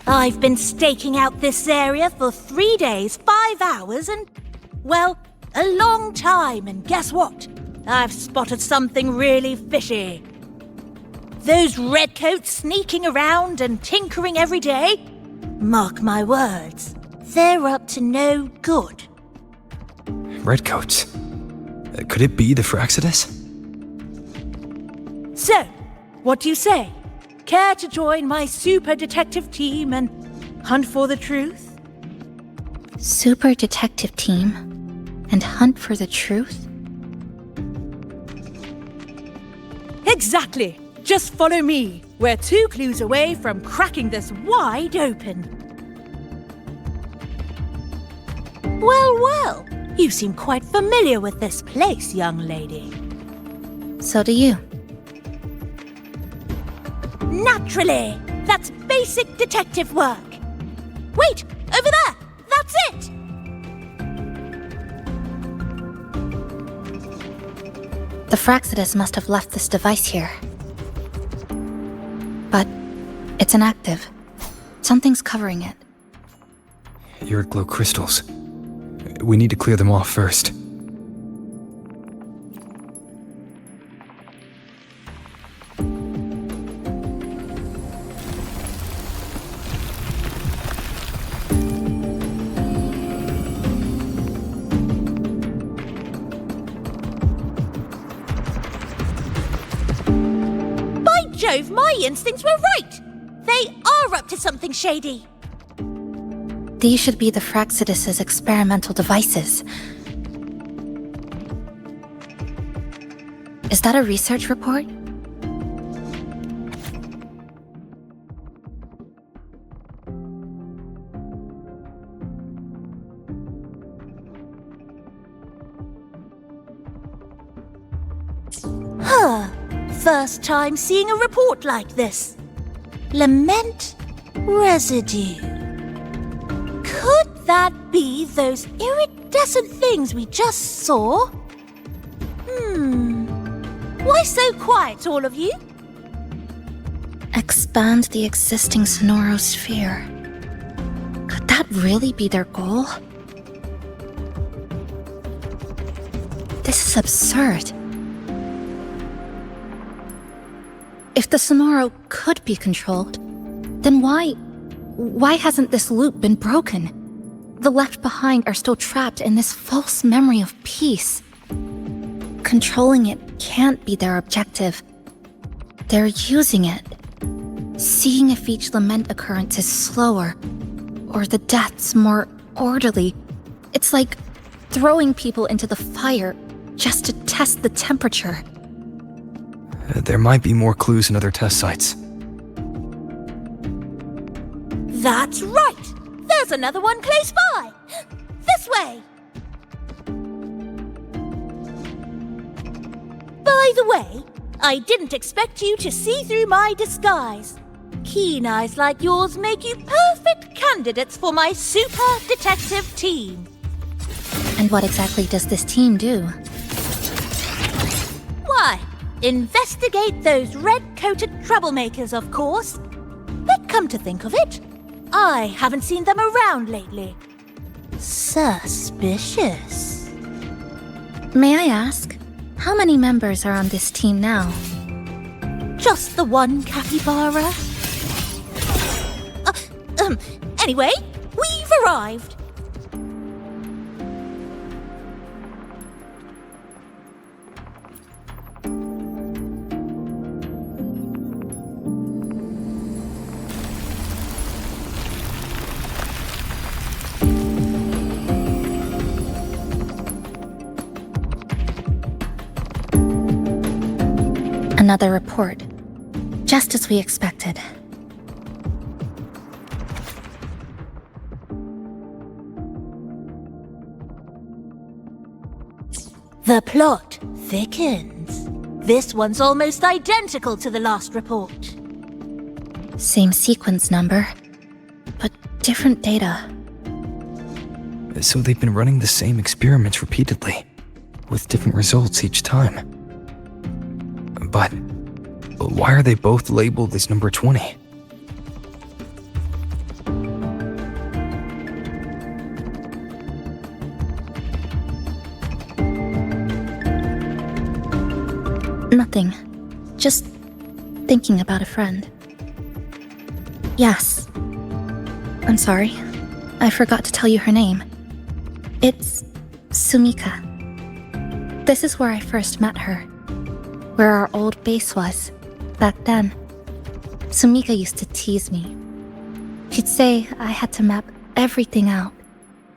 I've been staking out this area for 3 days, 5 hours, and, well, a long time, and guess what? I've spotted something really fishy. Those redcoats sneaking around and tinkering every day? Mark my words, they're up to no good. Redcoats? Could it be the Fraxidus? So, what do you say? Care to join my super detective team and hunt for the truth? Super detective team? And hunt for the truth? Exactly! Just follow me. We're 2 clues away from cracking this wide open. Well, well, you seem quite familiar with this place, young lady. So do you. Naturally! That's basic detective work. Wait! Over there! That's it! The Fraxidus must have left this device here. But it's inactive. Something's covering it. Iridoglow crystals. We need to clear them off first. Jove, my instincts were right! They are up to something shady! These should be the Fraxidus's experimental devices. Is that a research report? Huh. First time seeing a report like this. Lament residue. Could that be those iridescent things we just saw? Why so quiet, all of you? Expand the existing Sonoro sphere. Could that really be their goal? This is absurd. If the Sonoro could be controlled, then why hasn't this loop been broken? The left behind are still trapped in this false memory of peace. Controlling it can't be their objective. They're using it. Seeing if each lament occurrence is slower, or the deaths more orderly. It's like throwing people into the fire just to test the temperature. There might be more clues in other test sites. That's right! There's another one close by! This way! By the way, I didn't expect you to see through my disguise. Keen eyes like yours make you perfect candidates for my super detective team. And what exactly does this team do? Why, investigate those red-coated troublemakers, of course. But come to think of it, I haven't seen them around lately. Suspicious. May I ask, how many members are on this team now? Just the one capybara? Anyway, we've arrived. Another report. Just as we expected. The plot thickens. This one's almost identical to the last report. Same sequence number, but different data. So they've been running the same experiments repeatedly, with different results each time. But why are they both labeled as number 20? Nothing. Just thinking about a friend. Yes. I'm sorry. I forgot to tell you her name. It's Sumika. This is where I first met her. Where our old base was, back then. Sumika used to tease me. She'd say I had to map everything out.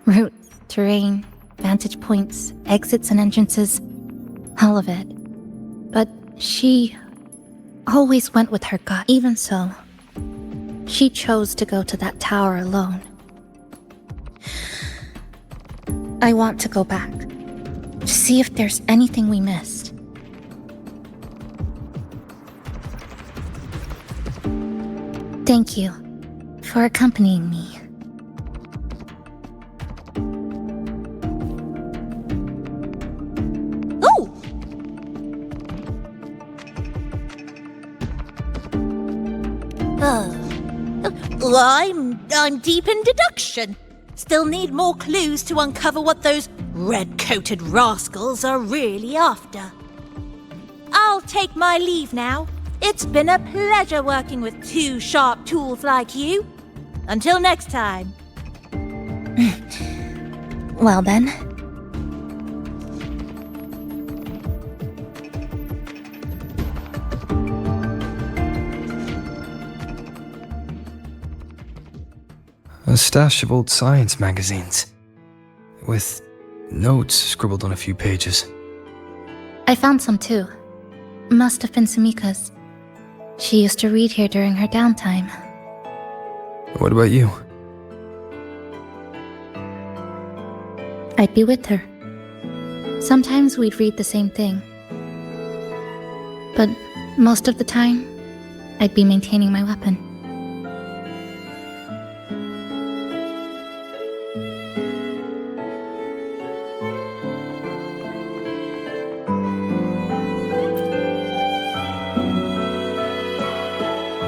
Routes, terrain, vantage points, exits and entrances. All of it. But she always went with her gut. Even so, she chose to go to that tower alone. I want to go back, to see if there's anything we missed. Thank you for accompanying me. Oh! I'm deep in deduction. Still need more clues to uncover what those red-coated rascals are really after. I'll take my leave now. It's been a pleasure working with two sharp tools like you. Until next time. Well then. A stash of old science magazines, with notes scribbled on a few pages. I found some too. Must have been Sumika's. She used to read here during her downtime. What about you? I'd be with her. Sometimes we'd read the same thing. But most of the time, I'd be maintaining my weapon.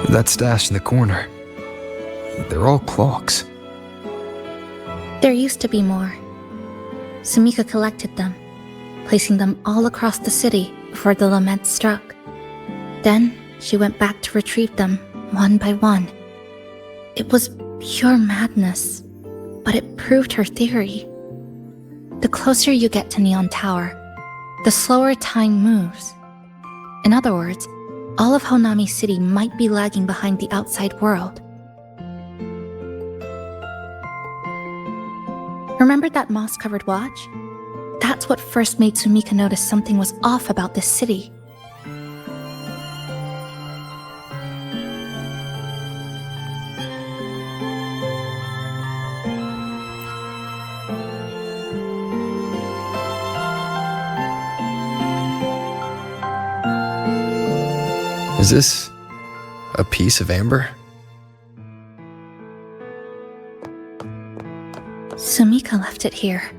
That stash in the corner. They're all clocks. There used to be more. Sumika collected them, placing them all across the city before the lament struck. Then she went back to retrieve them one by one. It was pure madness, but it proved her theory. The closer you get to Neon Tower, the slower time moves. In other words, all of Honami City might be lagging behind the outside world. Remember that moss-covered watch? That's what first made Sumika notice something was off about this city. Is this a piece of amber? Sumika left it here.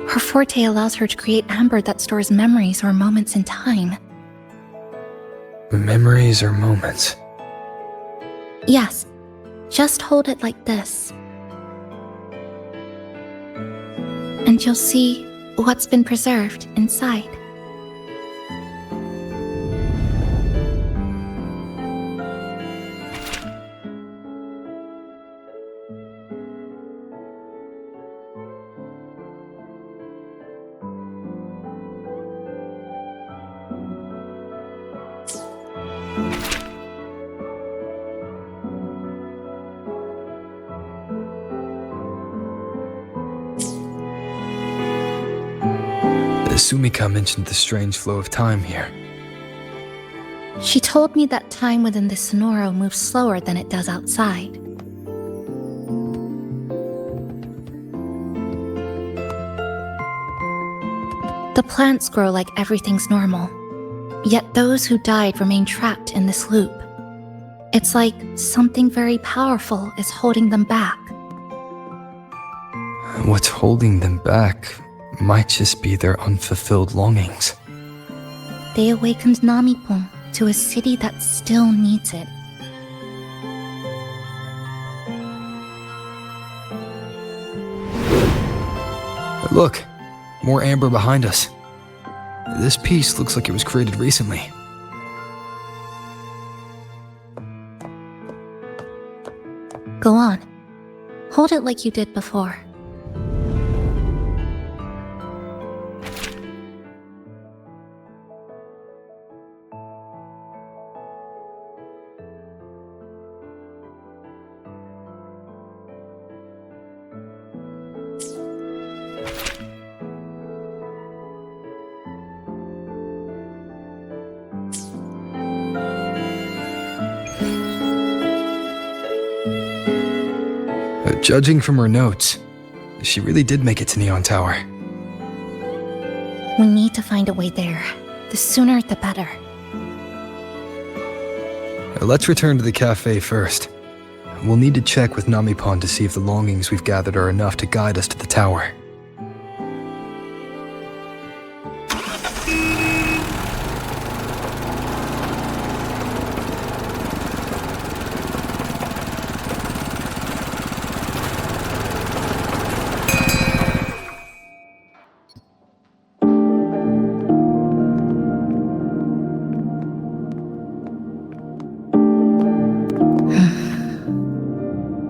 Her forte allows her to create amber that stores memories or moments in time. Memories or moments? Yes, Just hold it like this. And you'll see what's been preserved inside. Sumika mentioned the strange flow of time here. She told me that time within the Sonoro moves slower than it does outside. The plants grow like everything's normal, yet those who died remain trapped in this loop. It's like something very powerful is holding them back. What's holding them back might just be their unfulfilled longings. They awakened Namipon to a city that still needs it. Look, more amber behind us. This piece looks like it was created recently. Go on. Hold it like you did before. Judging from her notes, she really did make it to Neon Tower. We need to find a way there. The sooner the better. Let's return to the cafe first. We'll need to check with Namipon to see if the longings we've gathered are enough to guide us to the tower.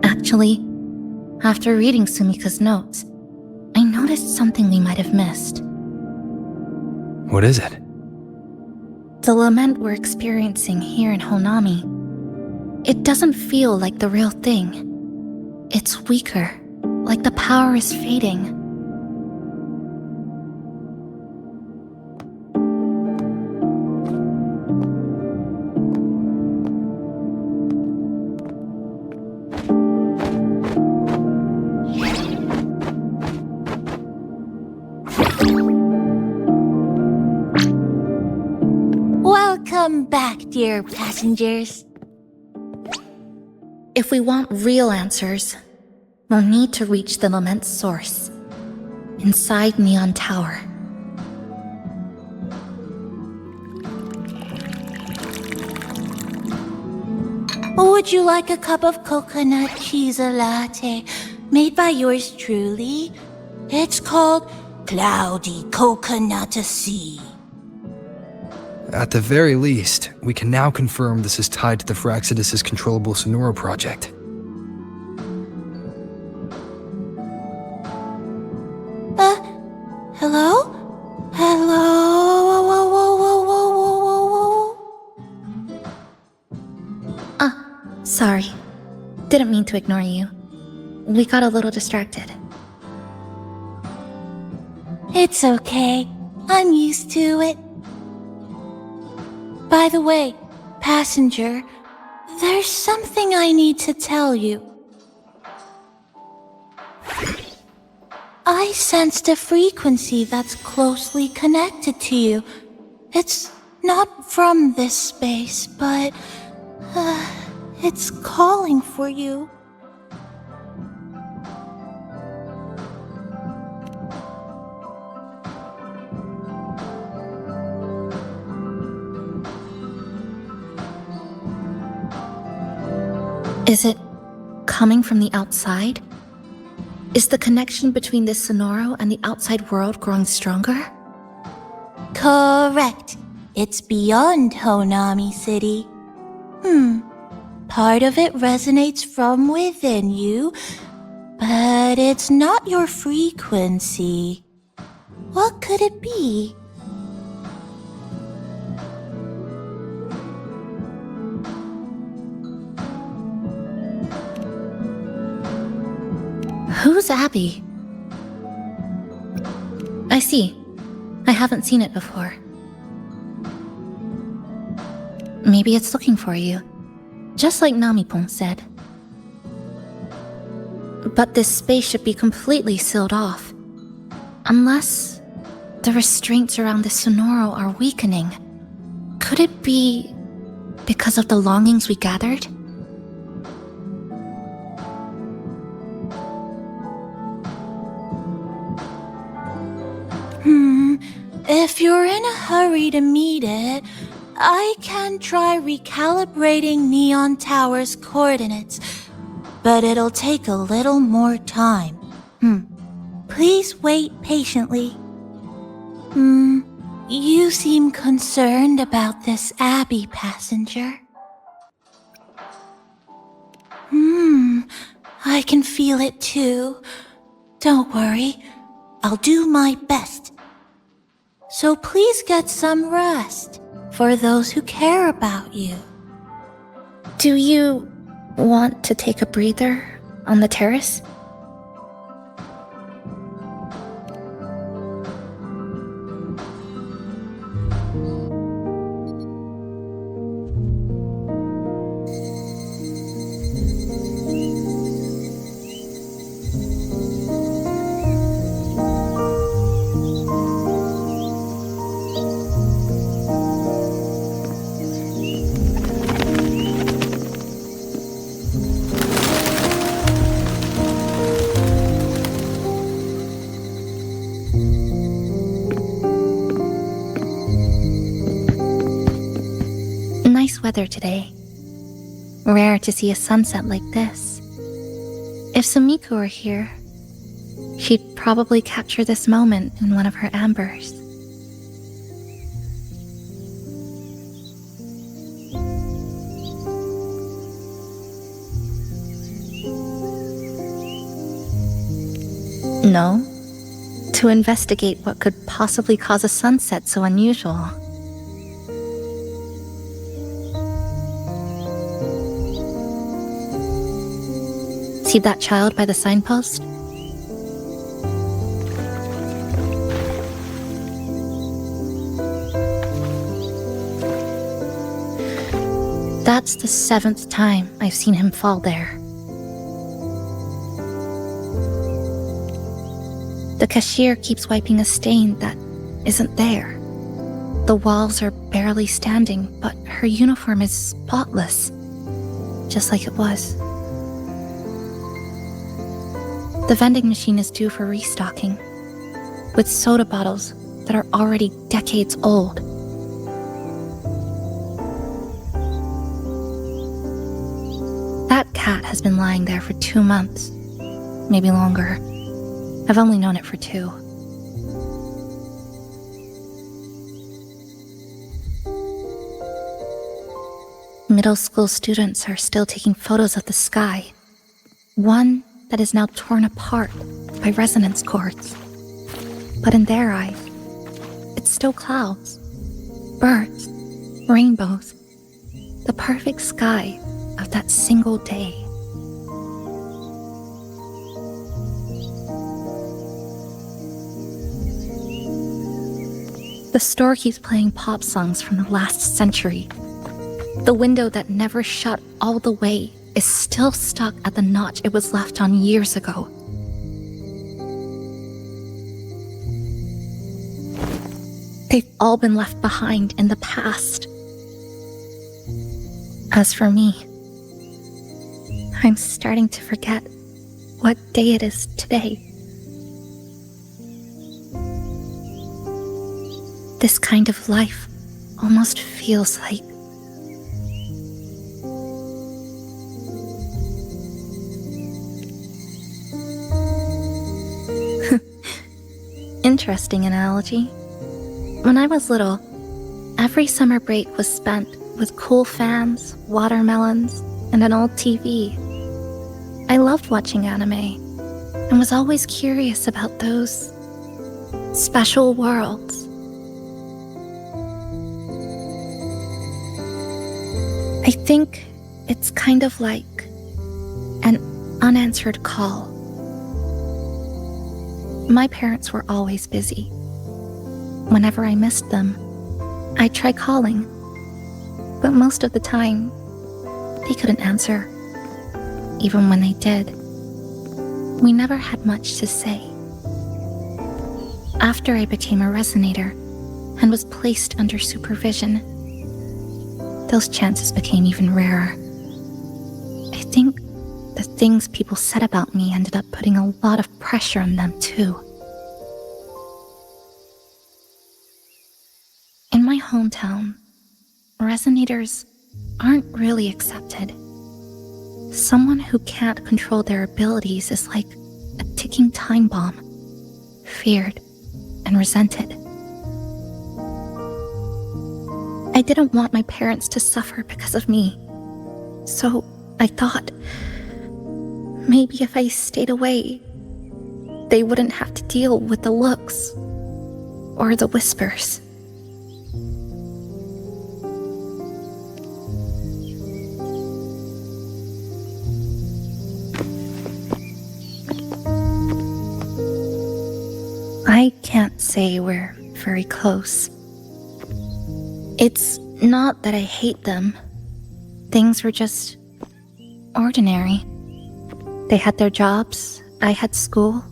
Actually, after reading Sumika's notes, I noticed something we might have missed. What is it? The lament we're experiencing here in Honami. It doesn't feel like the real thing. It's weaker, like the power is fading. Welcome back, dear passengers. If we want real answers, we'll need to reach the lament's source, inside Neon Tower. Would you like a cup of coconut Chisa latte made by yours truly? It's called Cloudy Coconut-a-Sea. At the very least, we can now confirm this is tied to the Phraxidus' controllable Sonoro project. Hello? Hello? Whoa, whoa, whoa, whoa, whoa, whoa, whoa. Sorry. Didn't mean to ignore you. We got a little distracted. It's okay. I'm used to it. By the way, passenger, there's something I need to tell you. I sensed a frequency that's closely connected to you. It's not from this space, but it's calling for you. Is it coming from the outside? Is the connection between this Sonoro and the outside world growing stronger? Correct. It's beyond Honami City. Part of it resonates from within you, but it's not your frequency. What could it be? Who's Abby? I see. I haven't seen it before. Maybe it's looking for you, just like Namipon said. But this space should be completely sealed off. Unless the restraints around the Sonoro are weakening. Could it be because of the longings we gathered? If you're in a hurry to meet it, I can try recalibrating Neon Tower's coordinates, but it'll take a little more time. Please wait patiently. You seem concerned about this Abby passenger. I can feel it too. Don't worry, I'll do my best. So please get some rest for those who care about you. Do you want to take a breather on the terrace? Nice weather today. Rare to see a sunset like this. If Sumiko were here, she'd probably capture this moment in one of her ambers. No, to investigate what could possibly cause a sunset so unusual. See that child by the signpost? That's the 7th time I've seen him fall there. The cashier keeps wiping a stain that isn't there. The walls are barely standing, but her uniform is spotless, just like it was. The vending machine is due for restocking, with soda bottles that are already decades old. That cat has been lying there for 2 months, maybe longer. I've only known it for 2. Middle school students are still taking photos of the sky. One that is now torn apart by resonance cords. But in their eyes, it's still clouds, birds, rainbows, the perfect sky of that single day. The store keeps playing pop songs from the last century. The window that never shut all the way is still stuck at the notch it was left on years ago. They've all been left behind in the past. As for me, I'm starting to forget what day it is today. This kind of life almost feels like interesting analogy. When I was little, every summer break was spent with cool fans, watermelons, and an old TV. I loved watching anime and was always curious about those special worlds. I think it's kind of like an unanswered call. My parents were always busy. Whenever I missed them, I'd try calling, but most of the time, they couldn't answer. Even when they did, we never had much to say. After I became a resonator and was placed under supervision, those chances became even rarer. I think the things people said about me ended up putting a lot of pressure on them too. In my hometown, resonators aren't really accepted. Someone who can't control their abilities is like a ticking time bomb, feared and resented. I didn't want my parents to suffer because of me, so I thought maybe if I stayed away, they wouldn't have to deal with the looks or the whispers. I can't say we're very close. It's not that I hate them. Things were just ordinary. They had their jobs, I had school.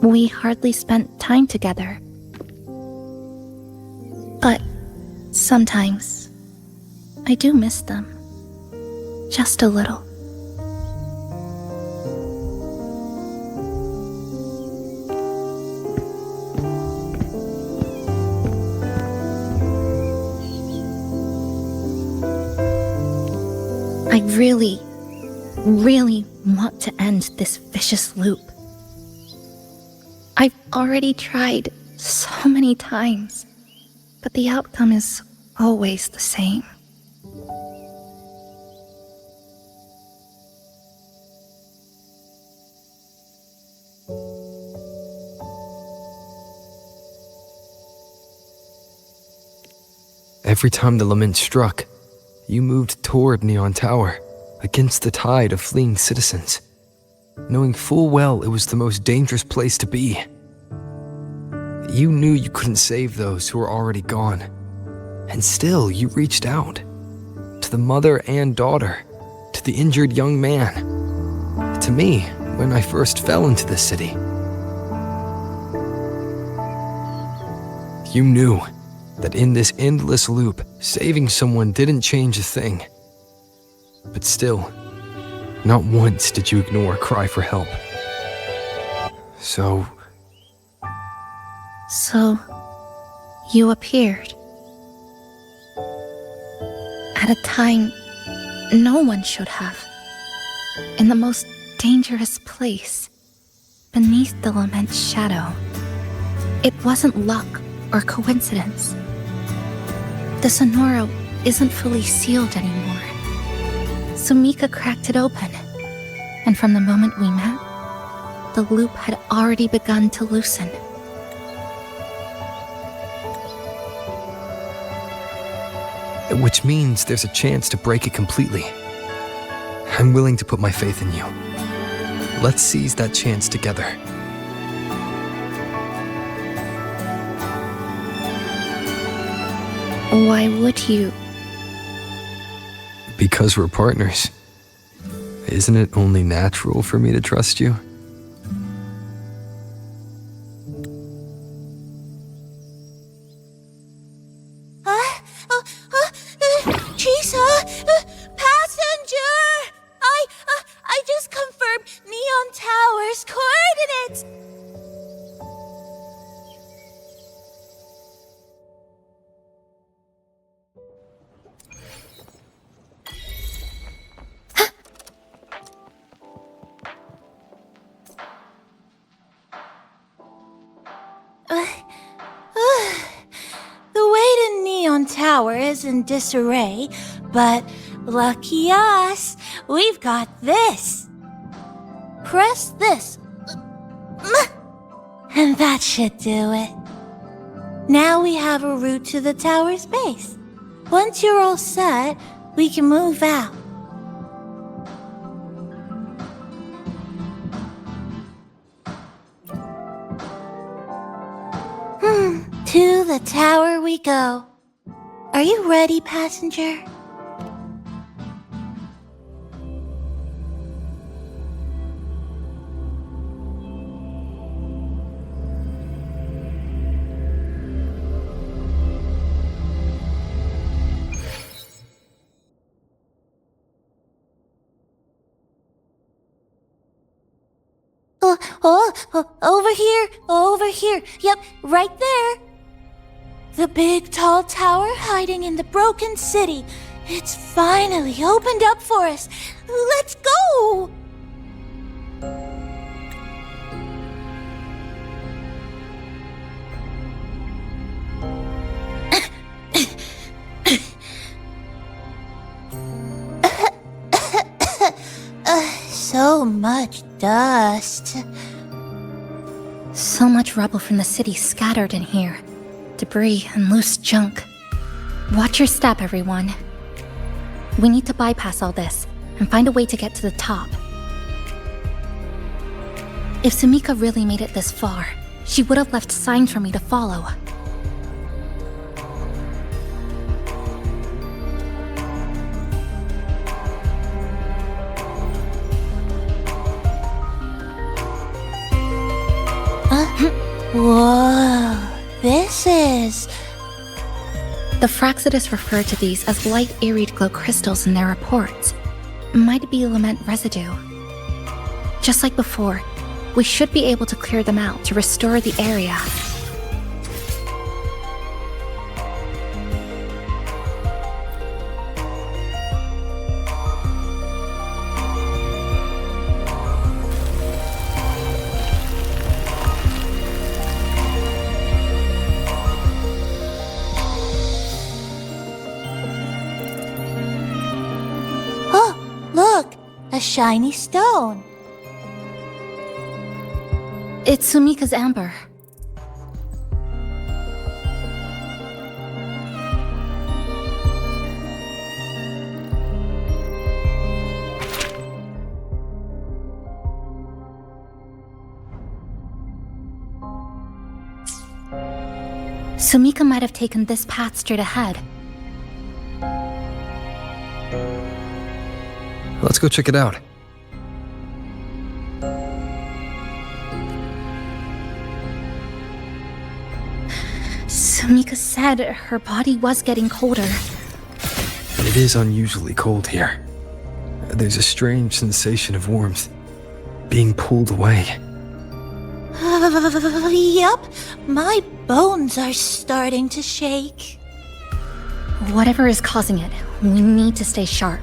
We hardly spent time together. But sometimes, I do miss them. Just a little. I really want to end this vicious loop. I've already tried so many times, but the outcome is always the same. Every time the lament struck, you moved toward Neon Tower, against the tide of fleeing citizens, knowing full well it was the most dangerous place to be. You knew you couldn't save those who were already gone, and still you reached out, to the mother and daughter, to the injured young man, to me when I first fell into the city. You knew that in this endless loop, saving someone didn't change a thing. But still, not once did you ignore a cry for help. So, you appeared. At a time no one should have. In the most dangerous place, beneath the lament's shadow. It wasn't luck or coincidence. The Sonoro isn't fully sealed anymore. Sumika cracked it open, and from the moment we met, the loop had already begun to loosen. which means there's a chance to break it completely. I'm willing to put my faith in you. Let's seize that chance together. Why would you? Because we're partners. Isn't it only natural for me to trust you? Chisa! Passenger! I just confirmed Neon Tower's coordinates! tower is in disarray, but lucky us, we've got this. Press this. And that should do it. Now we have a route to the tower's base. Once you're all set, we can move out. To the tower we go. Are you ready, passenger? Over here. Yep, right there. The big tall tower hiding in the broken city. It's finally opened up for us. Let's go! So much dust. So much rubble from the city scattered in here. Debris and loose junk. Watch your step, everyone. We need to bypass all this and find a way to get to the top. If Sumika really made it this far, she would have left signs for me to follow. Whoa, this is... The Fraxidus referred to these as light arid glow crystals in their reports. Might be lament residue. Just like before, we should be able to clear them out to restore the area. Shiny stone. It's Sumika's amber. Sumika might have taken this path straight ahead. Let's go check it out. Sumika said her body was getting colder. It is unusually cold here. There's a strange sensation of warmth, being pulled away. Yup, my bones are starting to shake. Whatever is causing it, we need to stay sharp.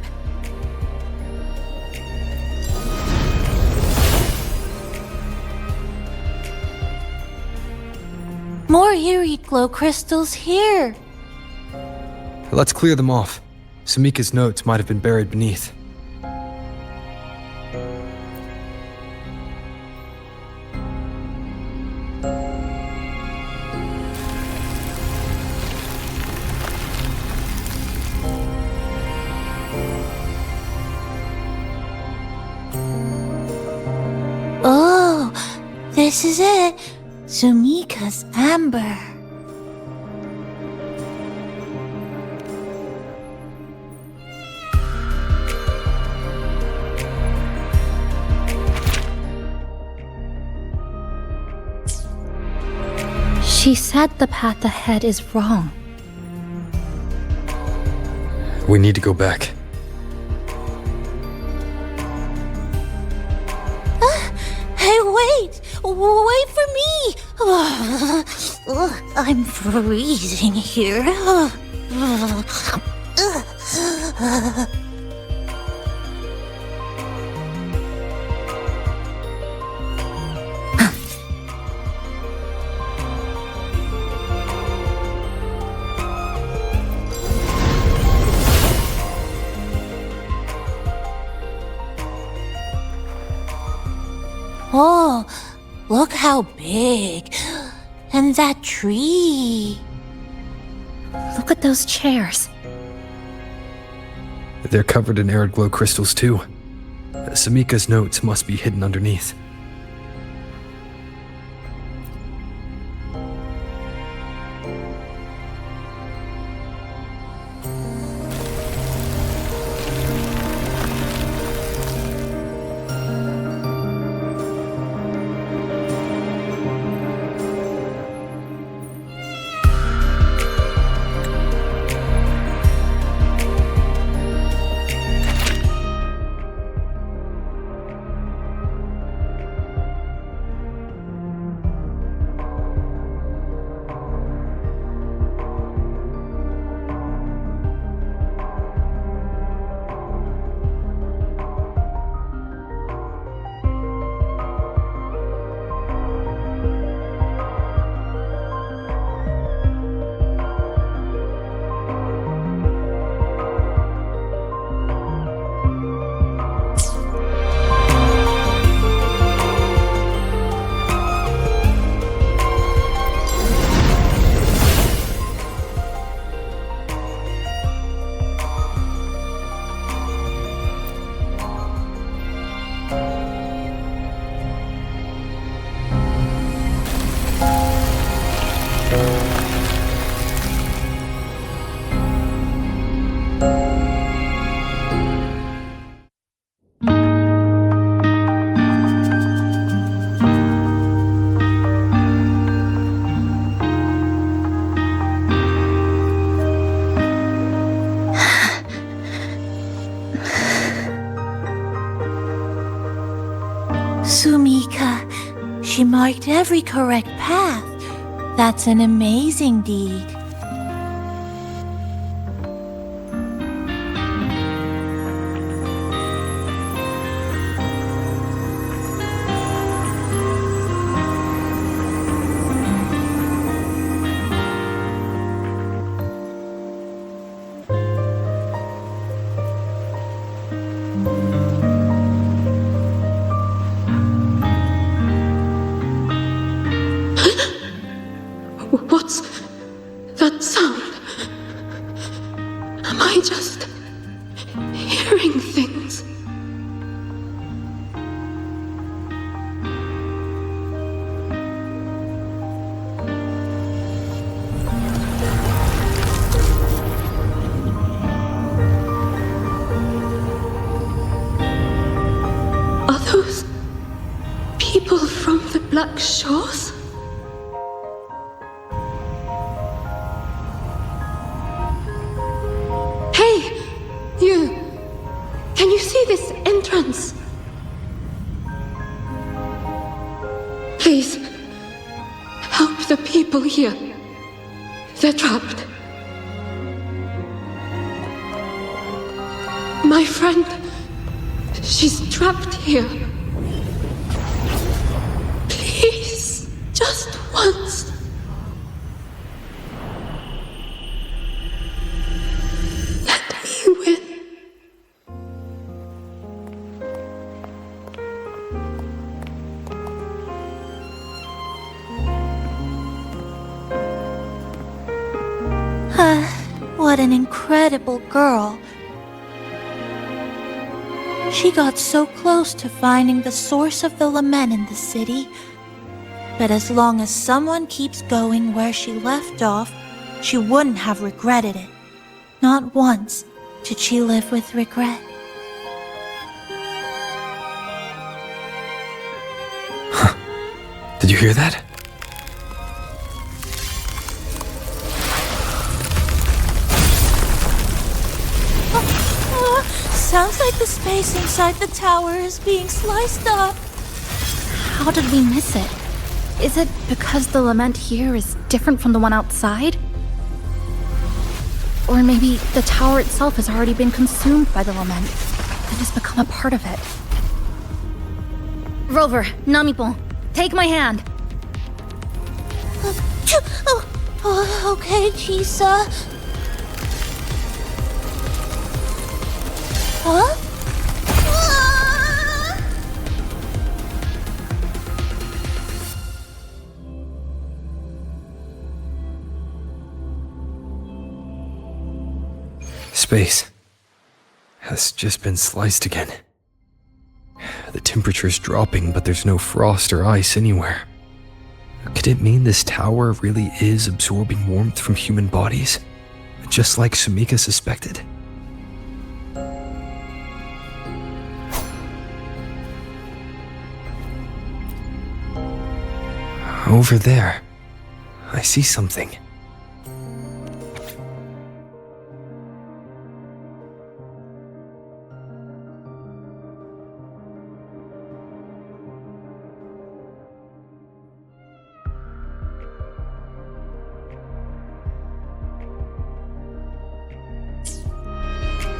More eerie glow crystals here. Let's clear them off. Sumika's notes might have been buried beneath. Oh, this is it. Sumika's amber. She said the path ahead is wrong. We need to go back. Hey, wait! Wait for me! I'm freezing here. Oh, look how big. And that tree. Look at those chairs. They're covered in arid glow crystals too. Samika's notes must be hidden underneath. Sumika, she marked every correct path. That's an amazing deed. What's that sound? Am I just hearing things? Are those people from the Black Shores? Can you see this entrance? Please, help the people here. They're trapped. My friend, she's trapped here. Please, just once. Let me win. What an incredible girl. She got so close to finding the source of the lament in the city. But as long as someone keeps going where she left off, she wouldn't have regretted it. Not once did she live with regret. Did you hear that? Sounds like the space inside the tower is being sliced up. How did we miss it? Is it because the lament here is different from the one outside? Or maybe the tower itself has already been consumed by the lament and has become a part of it. Rover, Namipon, take my hand. Okay, Chisa. Huh? space has just been sliced again. The temperature's dropping, but there's no frost or ice anywhere. Could it mean this tower really is absorbing warmth from human bodies, just like Sumika suspected? Over there, I see something.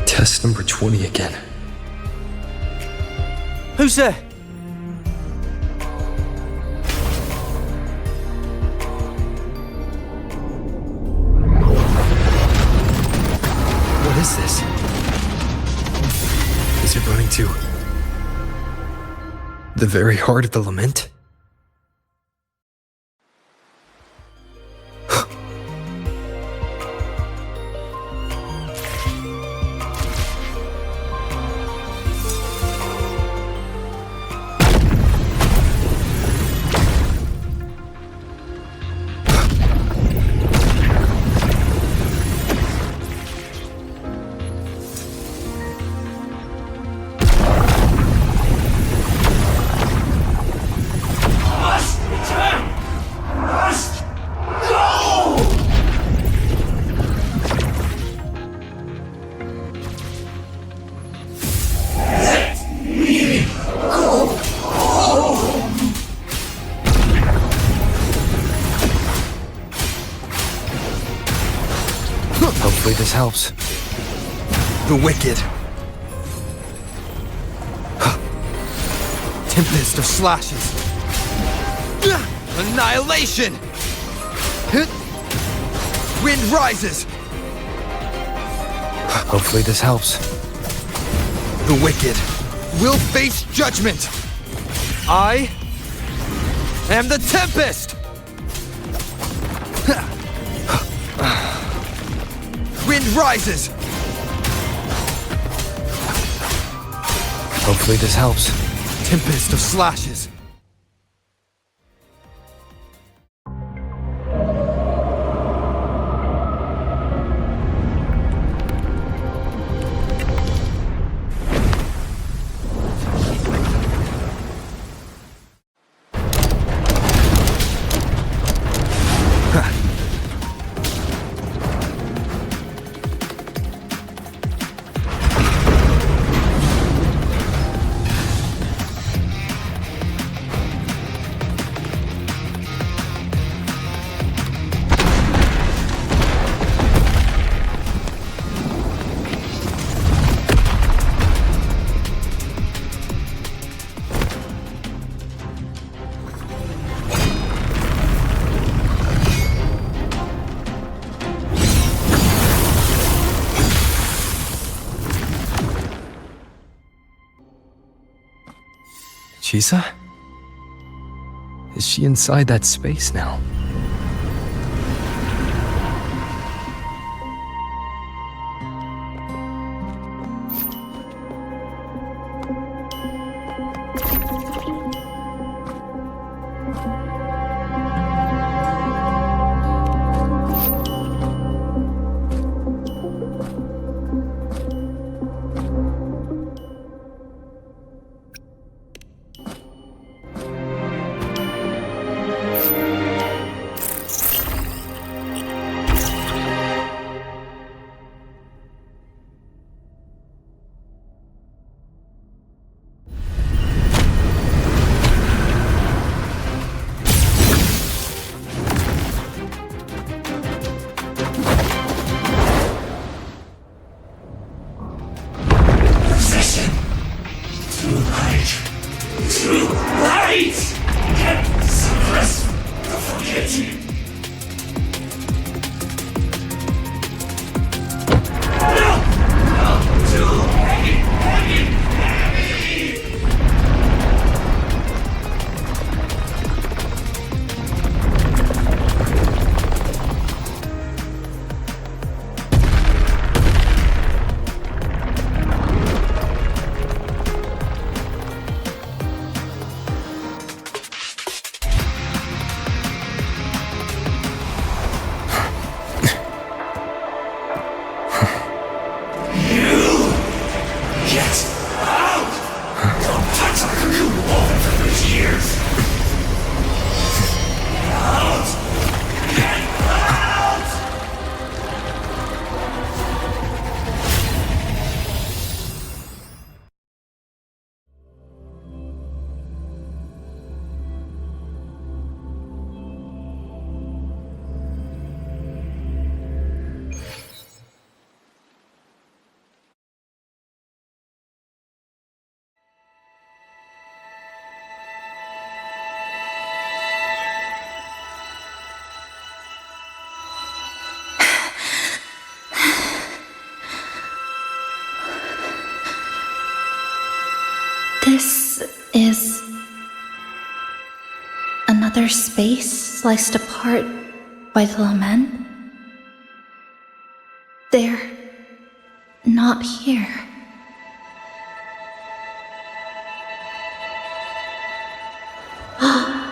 Test number 20 again. Who's there? What is this? Is it running to the very heart of the lament? Hopefully this helps. The wicked. Tempest of slashes. Annihilation! Wind rises. Hopefully this helps. The wicked will face judgment. I am the Tempest! Wind rises. Hopefully this helps. Tempest of slashes. Chisa? Is she inside that space now? This is another space sliced apart by the lament. They're not here.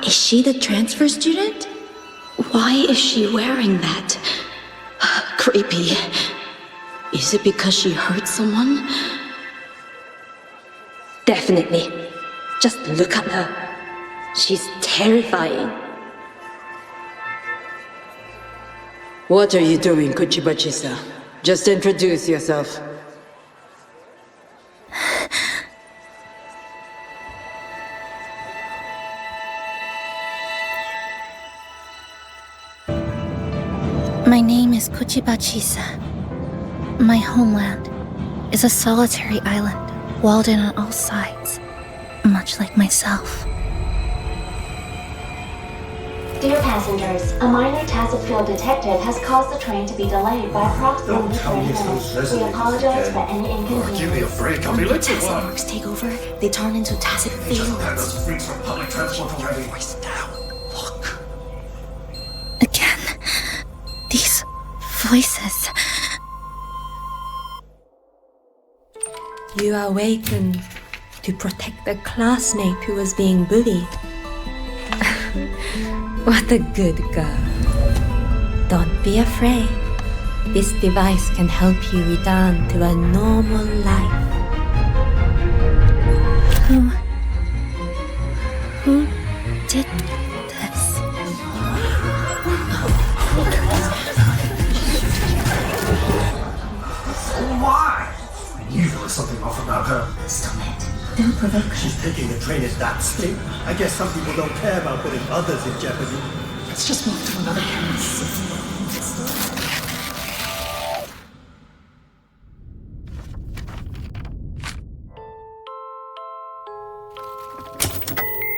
Is she the transfer student? Why is she wearing that? Creepy. Is it because she hurt someone? Definitely. Just look at her. She's terrifying. What are you doing, Chisa? Just introduce yourself. My name is Chisa. My homeland is a solitary island, walled in on all sides, much like myself. Dear passengers, a minor tacit field detective has caused the train to be delayed by approximately 30 minutes. We apologize for any inconvenience. Give me a break, I'll be late to work. Marks take over, they turn into tacit fields. Those freaks from public transport already. Voice down. Look. Again. These voices. You awakened to protect a classmate who was being bullied. What a good girl. Don't be afraid. This device can help you return to a normal life. Who did this? Why? I knew there was something off about her. Stop it. Don't provoke. She's taking the train at that speed. I guess some people don't care about putting others in jeopardy. Let's just move to another campus.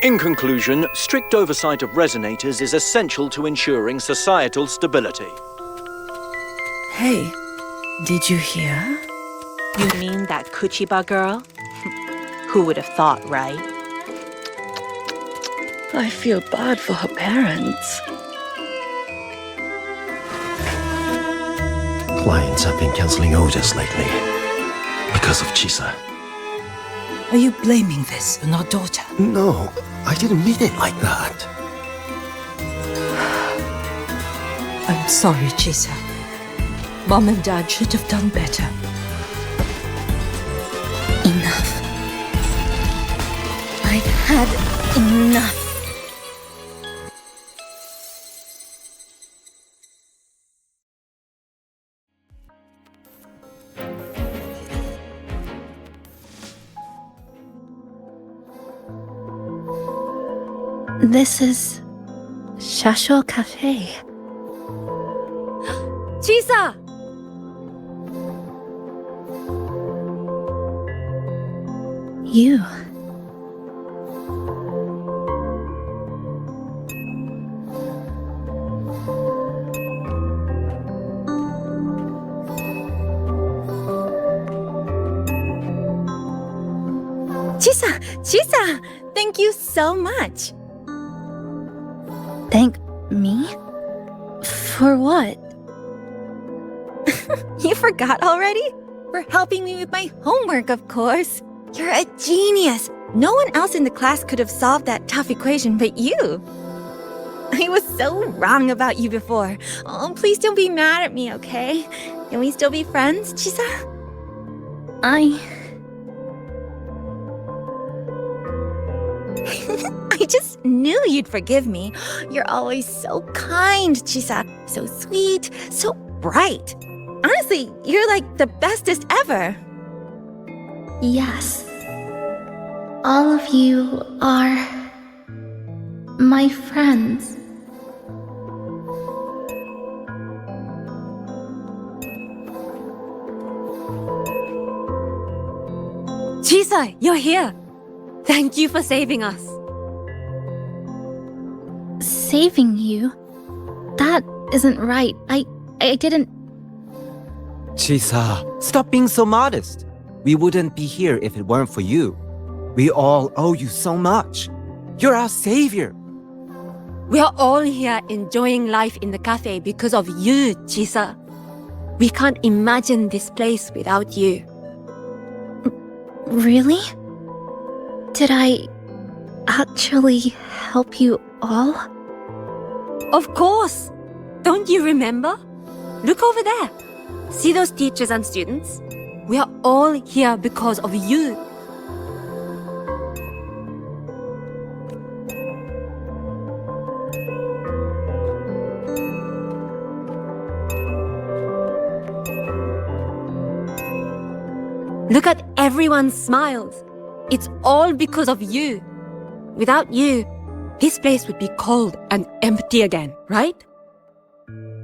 In conclusion, strict oversight of resonators is essential to ensuring societal stability. Hey, did you hear? You mean that Kuchiba girl? Who would have thought, right? I feel bad for her parents. Clients have been canceling orders lately because of Chisa. Are you blaming this on our daughter? No, I didn't mean it like that. I'm sorry, Chisa. Mom and Dad should have done better. Enough. I've had enough. This is Shasho Cafe. Chisa! You. Chisa! Thank you so much. Thank me? For what? You forgot already? For helping me with my homework, of course. You're a genius. No one else in the class could have solved that tough equation but you. I was so wrong about you before. Oh, please don't be mad at me, okay? Can we still be friends, Chisa? I just knew you'd forgive me. You're always so kind, Chisa. So sweet, so bright. Honestly, you're like the bestest ever. Yes. All of you are my friends. Chisa, you're here. Thank you for saving us. Saving you? That isn't right. I didn't... Chisa, stop being so modest. We wouldn't be here if it weren't for you. We all owe you so much. You're our savior. We are all here enjoying life in the cafe because of you, Chisa. We can't imagine this place without you. Really? Did I actually help you all? Of course! Don't you remember? Look over there. See those teachers and students? We are all here because of you. Look at everyone's smiles. It's all because of you. Without you, this place would be cold and empty again, right?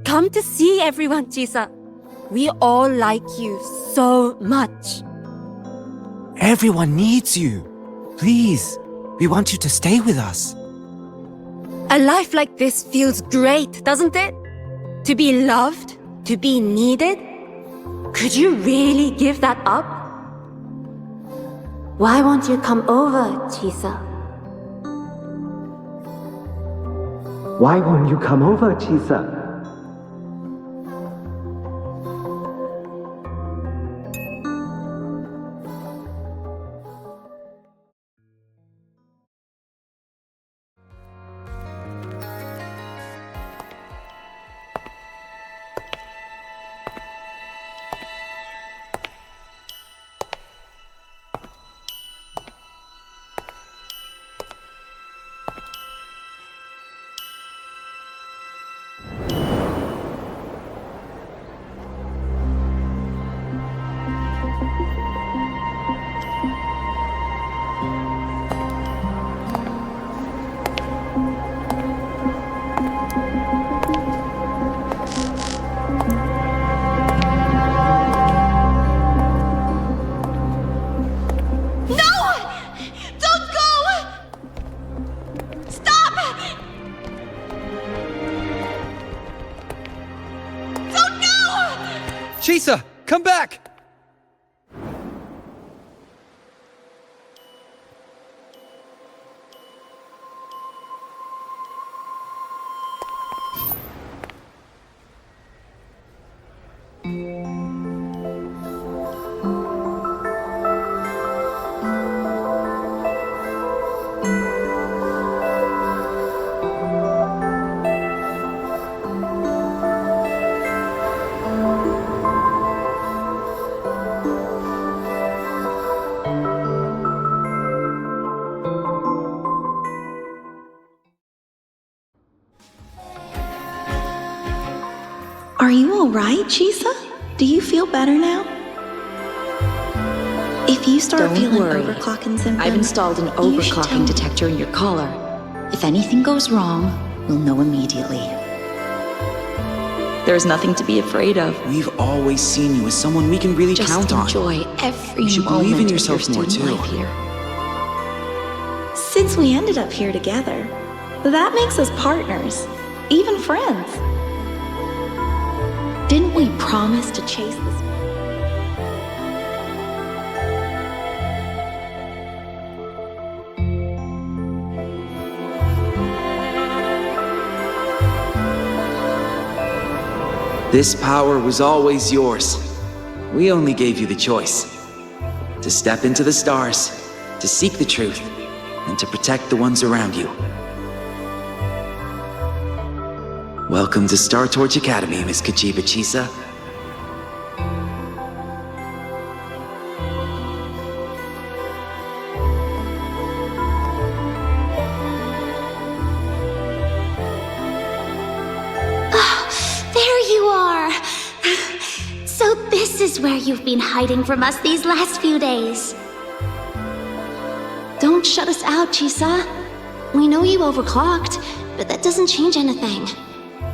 Come to see everyone, Chisa. We all like you so much. Everyone needs you. Please, we want you to stay with us. A life like this feels great, doesn't it? To be loved, to be needed. Could you really give that up? Why won't you come over, Chisa? Why won't you come over, Chisa? Chisa, come back! Are you alright, Chisa? Do you feel better now? If you start Don't feeling worry. overclocking symptoms, I've installed an you should tell overclocking me. detector in your collar. If anything goes wrong, we'll know immediately. There's nothing to be afraid of. We've always seen you as someone we can really Just count on. enjoy every You should moment believe in of yourself your more student too. life here. Since we ended up here together, that makes us partners, even friends. Didn't we promise to chase this? This power was always yours. We only gave you the choice. To step into the stars, to seek the truth, and to protect the ones around you. Welcome to Star Torch Academy, Miss Kachiba Chisa. There you are! So this is where you've been hiding from us these last few days. Don't shut us out, Chisa. We know you overclocked, but that doesn't change anything.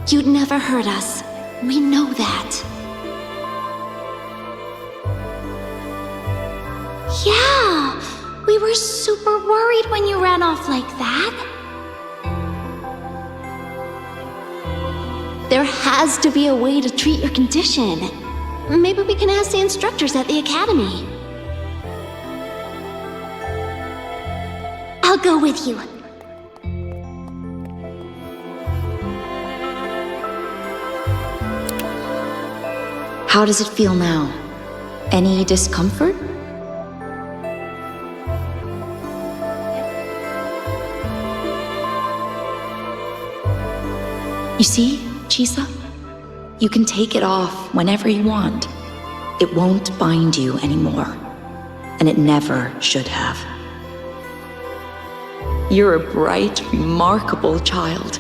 You'd never hurt us. We know that. Yeah! We were super worried when you ran off like that. There has to be a way to treat your condition. Maybe we can ask the instructors at the academy. I'll go with you. How does it feel now? Any discomfort? You see, Chisa? You can take it off whenever you want. It won't bind you anymore. And it never should have. You're a bright, remarkable child.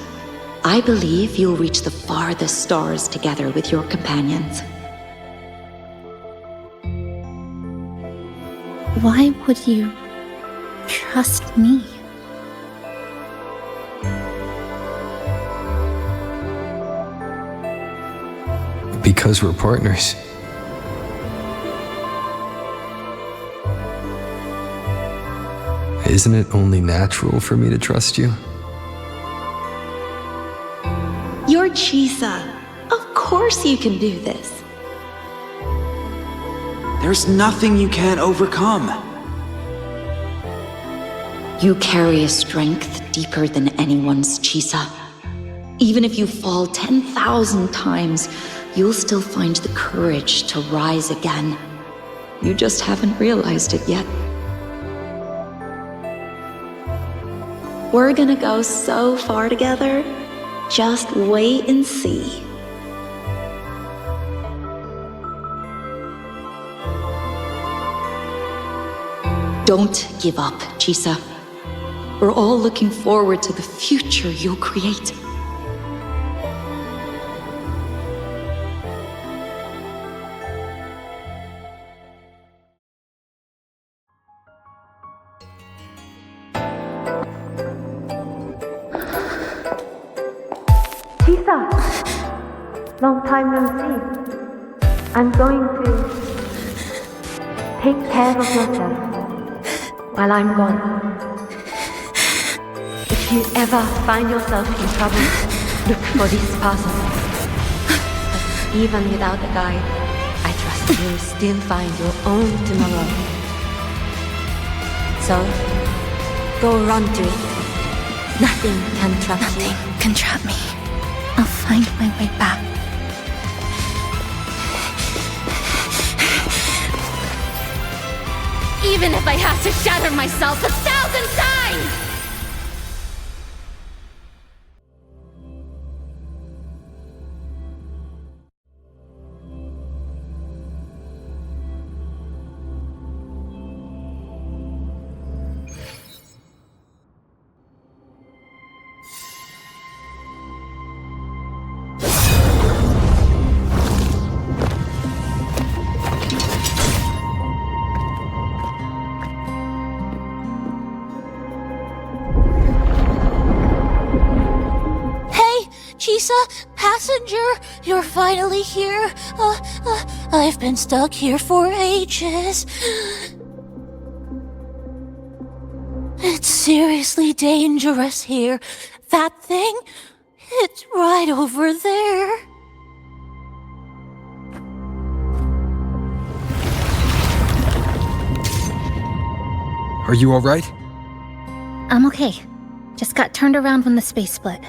I believe you'll reach the farthest stars together with your companions. Why would you trust me? Because we're partners. Isn't it only natural for me to trust you? You're Chisa. Of course you can do this. There's nothing you can't overcome. You carry a strength deeper than anyone's, Chisa. Even if you fall 10,000 times, you'll still find the courage to rise again. You just haven't realized it yet. We're gonna go so far together. Just wait and see. Don't give up, Chisa. We're all looking forward to the future you'll create. Chisa! Long time no see. I'm going to take care of yourself while I'm gone. If you ever find yourself in trouble, look for this person. But even without a guide, I trust you'll still find your own tomorrow. So, go run to it. Nothing can trap you. Nothing can trap me. I'll find my way back. Even if I have to shatter myself 1,000 times! Chisa, passenger, you're finally here. I've been stuck here for ages. It's seriously dangerous here. That thing, it's right over there. Are you all right? I'm okay. Just got turned around when the space split.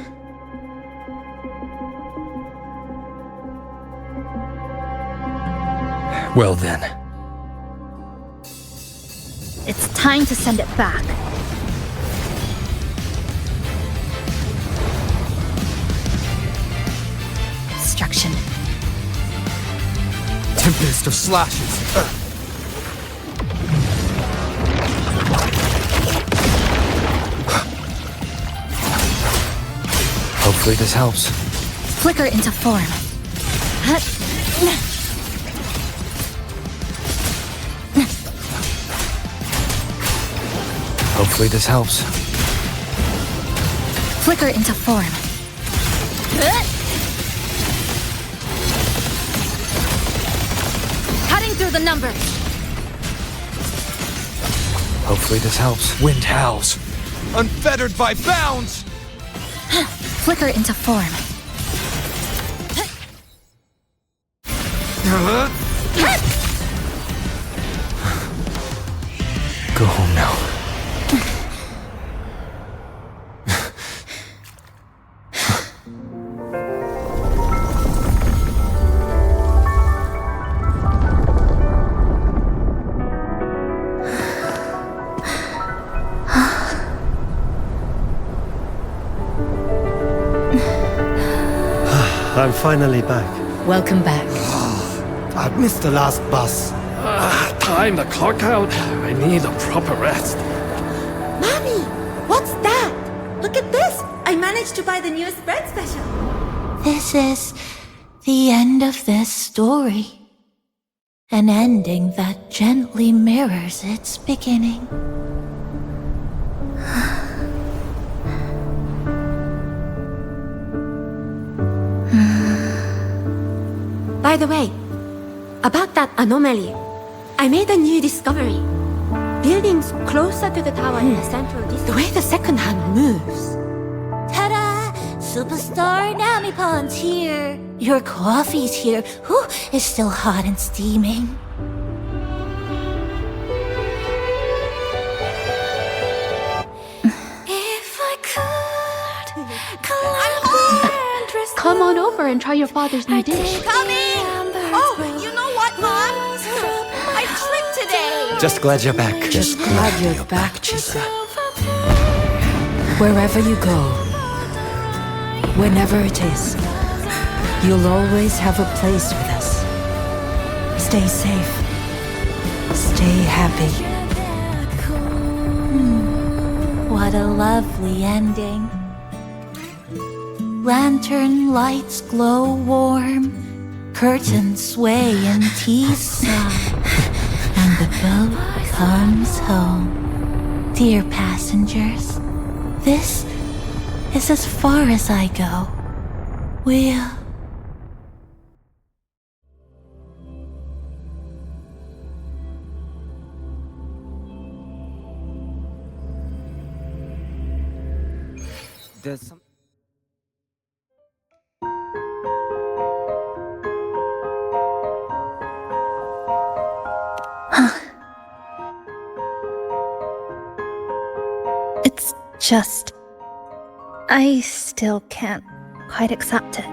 Well then. It's time to send it back. Destruction. Tempest of slashes. Hopefully this helps. Flicker into form. Hopefully this helps. Flicker into form. Cutting through the numbers. Hopefully this helps. Wind howls. Unfettered by bounds! Flicker into form. Go home now. I'm finally back. Welcome back. I've missed the last bus. Time to clock out. I need a proper rest. Mommy, what's that? Look at this! I managed to buy the newest bread special. This is the end of this story. An ending that gently mirrors its beginning. By the way, about that anomaly, I made a new discovery. Buildings closer to the tower in the central district. The way the second hand moves. Ta-da! Superstar Namipon's here. Your coffee's here. Whew, it's still hot and steaming. If I could, come on over and try your father's new dish. Coming! Oh, you know what, Mom? I tripped today! Just glad you're back. Just glad you're back, Chisa. Wherever you go, whenever it is, you'll always have a place with us. Stay safe. Stay happy. What a lovely ending. Lantern lights glow warm, curtains sway in Chisa, and the boat comes home. Dear passengers, this is as far as I go. We'll... There's some... It's just... I still can't quite accept it.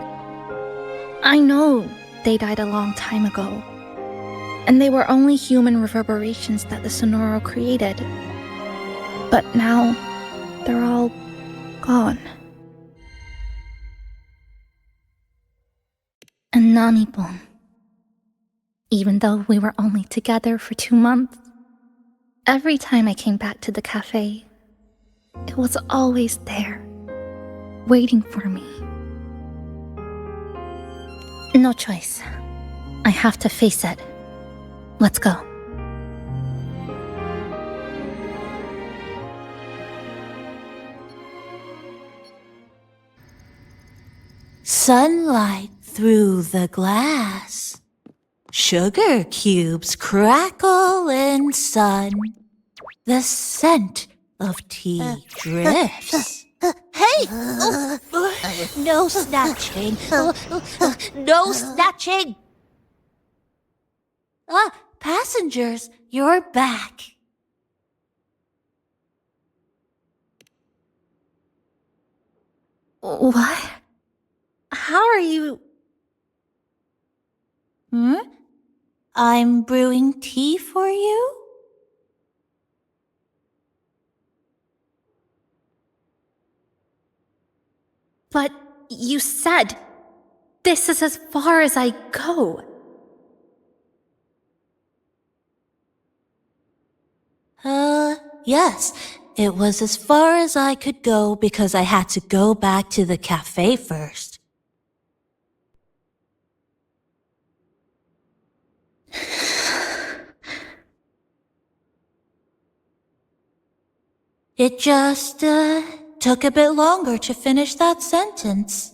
I know they died a long time ago, and they were only human reverberations that the Sonoro created. But now, they're all gone. And Namipon. Even though we were only together for 2 months, every time I came back to the cafe, it was always there, waiting for me. No choice. I have to face it. Let's go. Sunlight through the glass. Sugar cubes crackle in sun. The scent of tea drifts. Hey! No snatching. No snatching! Passengers, you're back. What? How are you... I'm brewing tea for you? But you said this is as far as I go. Yes. It was as far as I could go because I had to go back to the cafe first. It just, took a bit longer to finish that sentence.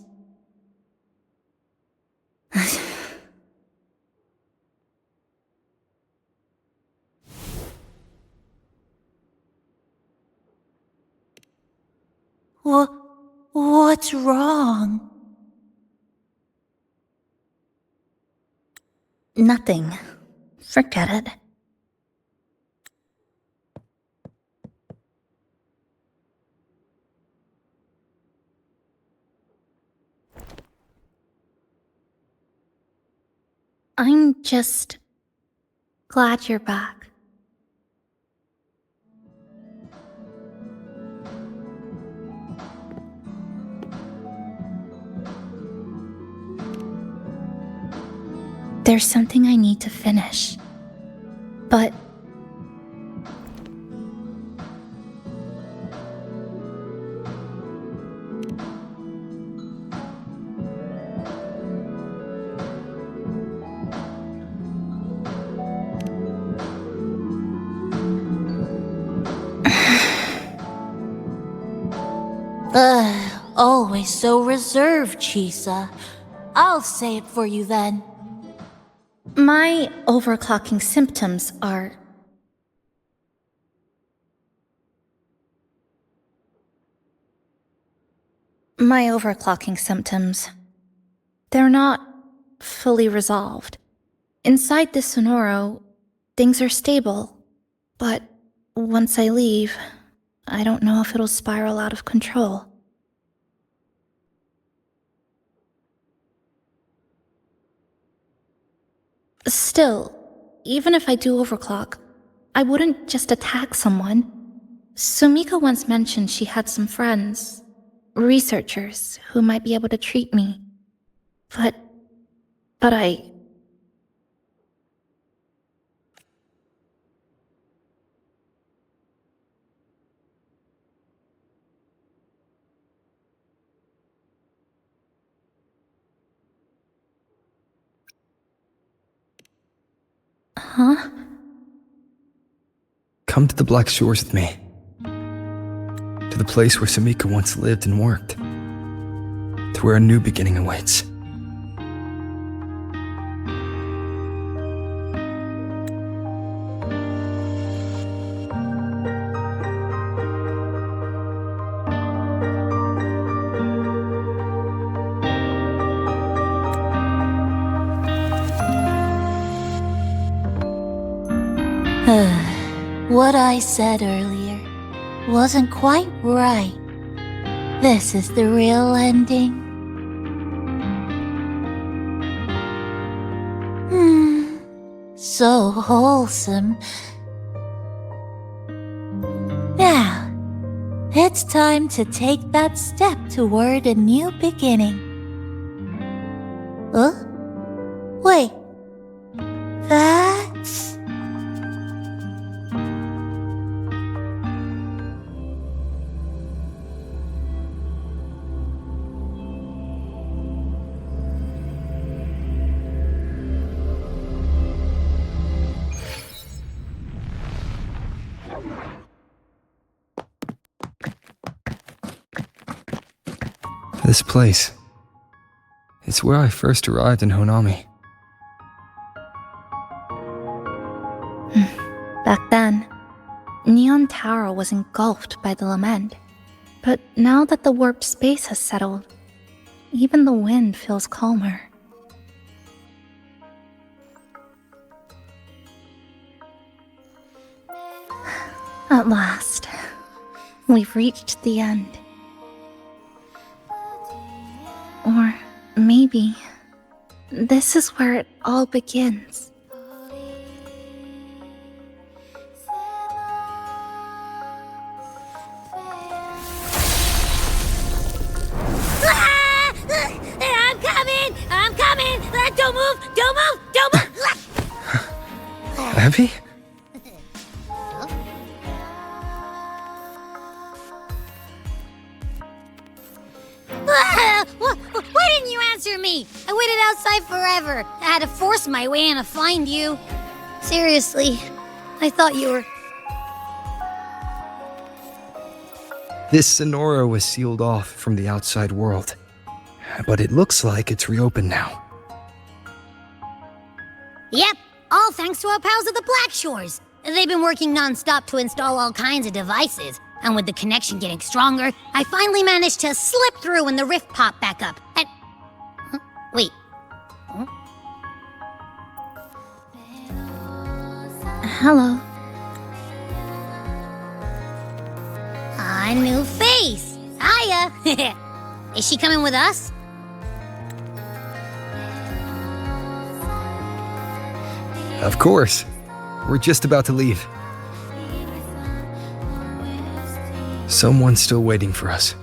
What's wrong? Nothing. Forget it. I'm just glad you're back. There's something I need to finish. But... Always so reserved, Chisa. I'll say it for you then. My overclocking symptoms are... They're not fully resolved. Inside this Sonoro, things are stable. But once I leave, I don't know if it'll spiral out of control. Still, even if I do overclock, I wouldn't just attack someone. Sumika once mentioned she had some friends, researchers, who might be able to treat me. But I... Huh? Come to the Black Shores with me. To the place where Sumika once lived and worked. To where a new beginning awaits. What I said earlier wasn't quite right. This is the real ending. So wholesome. Now, it's time to take that step toward a new beginning. Huh? Wait. That's... This place. It's where I first arrived in Honami. Back then, Neon Tower was engulfed by the lament. But now that the warped space has settled, even the wind feels calmer. At last, we've reached the end. Or maybe this is where it all begins. I'm coming! Don't move! Abby? Why didn't you answer me? I waited outside forever. I had to force my way in to find you. Seriously, I thought you were... This Sonora was sealed off from the outside world. But it looks like it's reopened now. Yep, all thanks to our pals at the Black Shores. They've been working non-stop to install all kinds of devices. And with the connection getting stronger, I finally managed to slip through when the rift popped back up. And... Huh? Wait. Huh? Hello. A new face. Hiya. Is she coming with us? Of course. We're just about to leave. Someone's still waiting for us.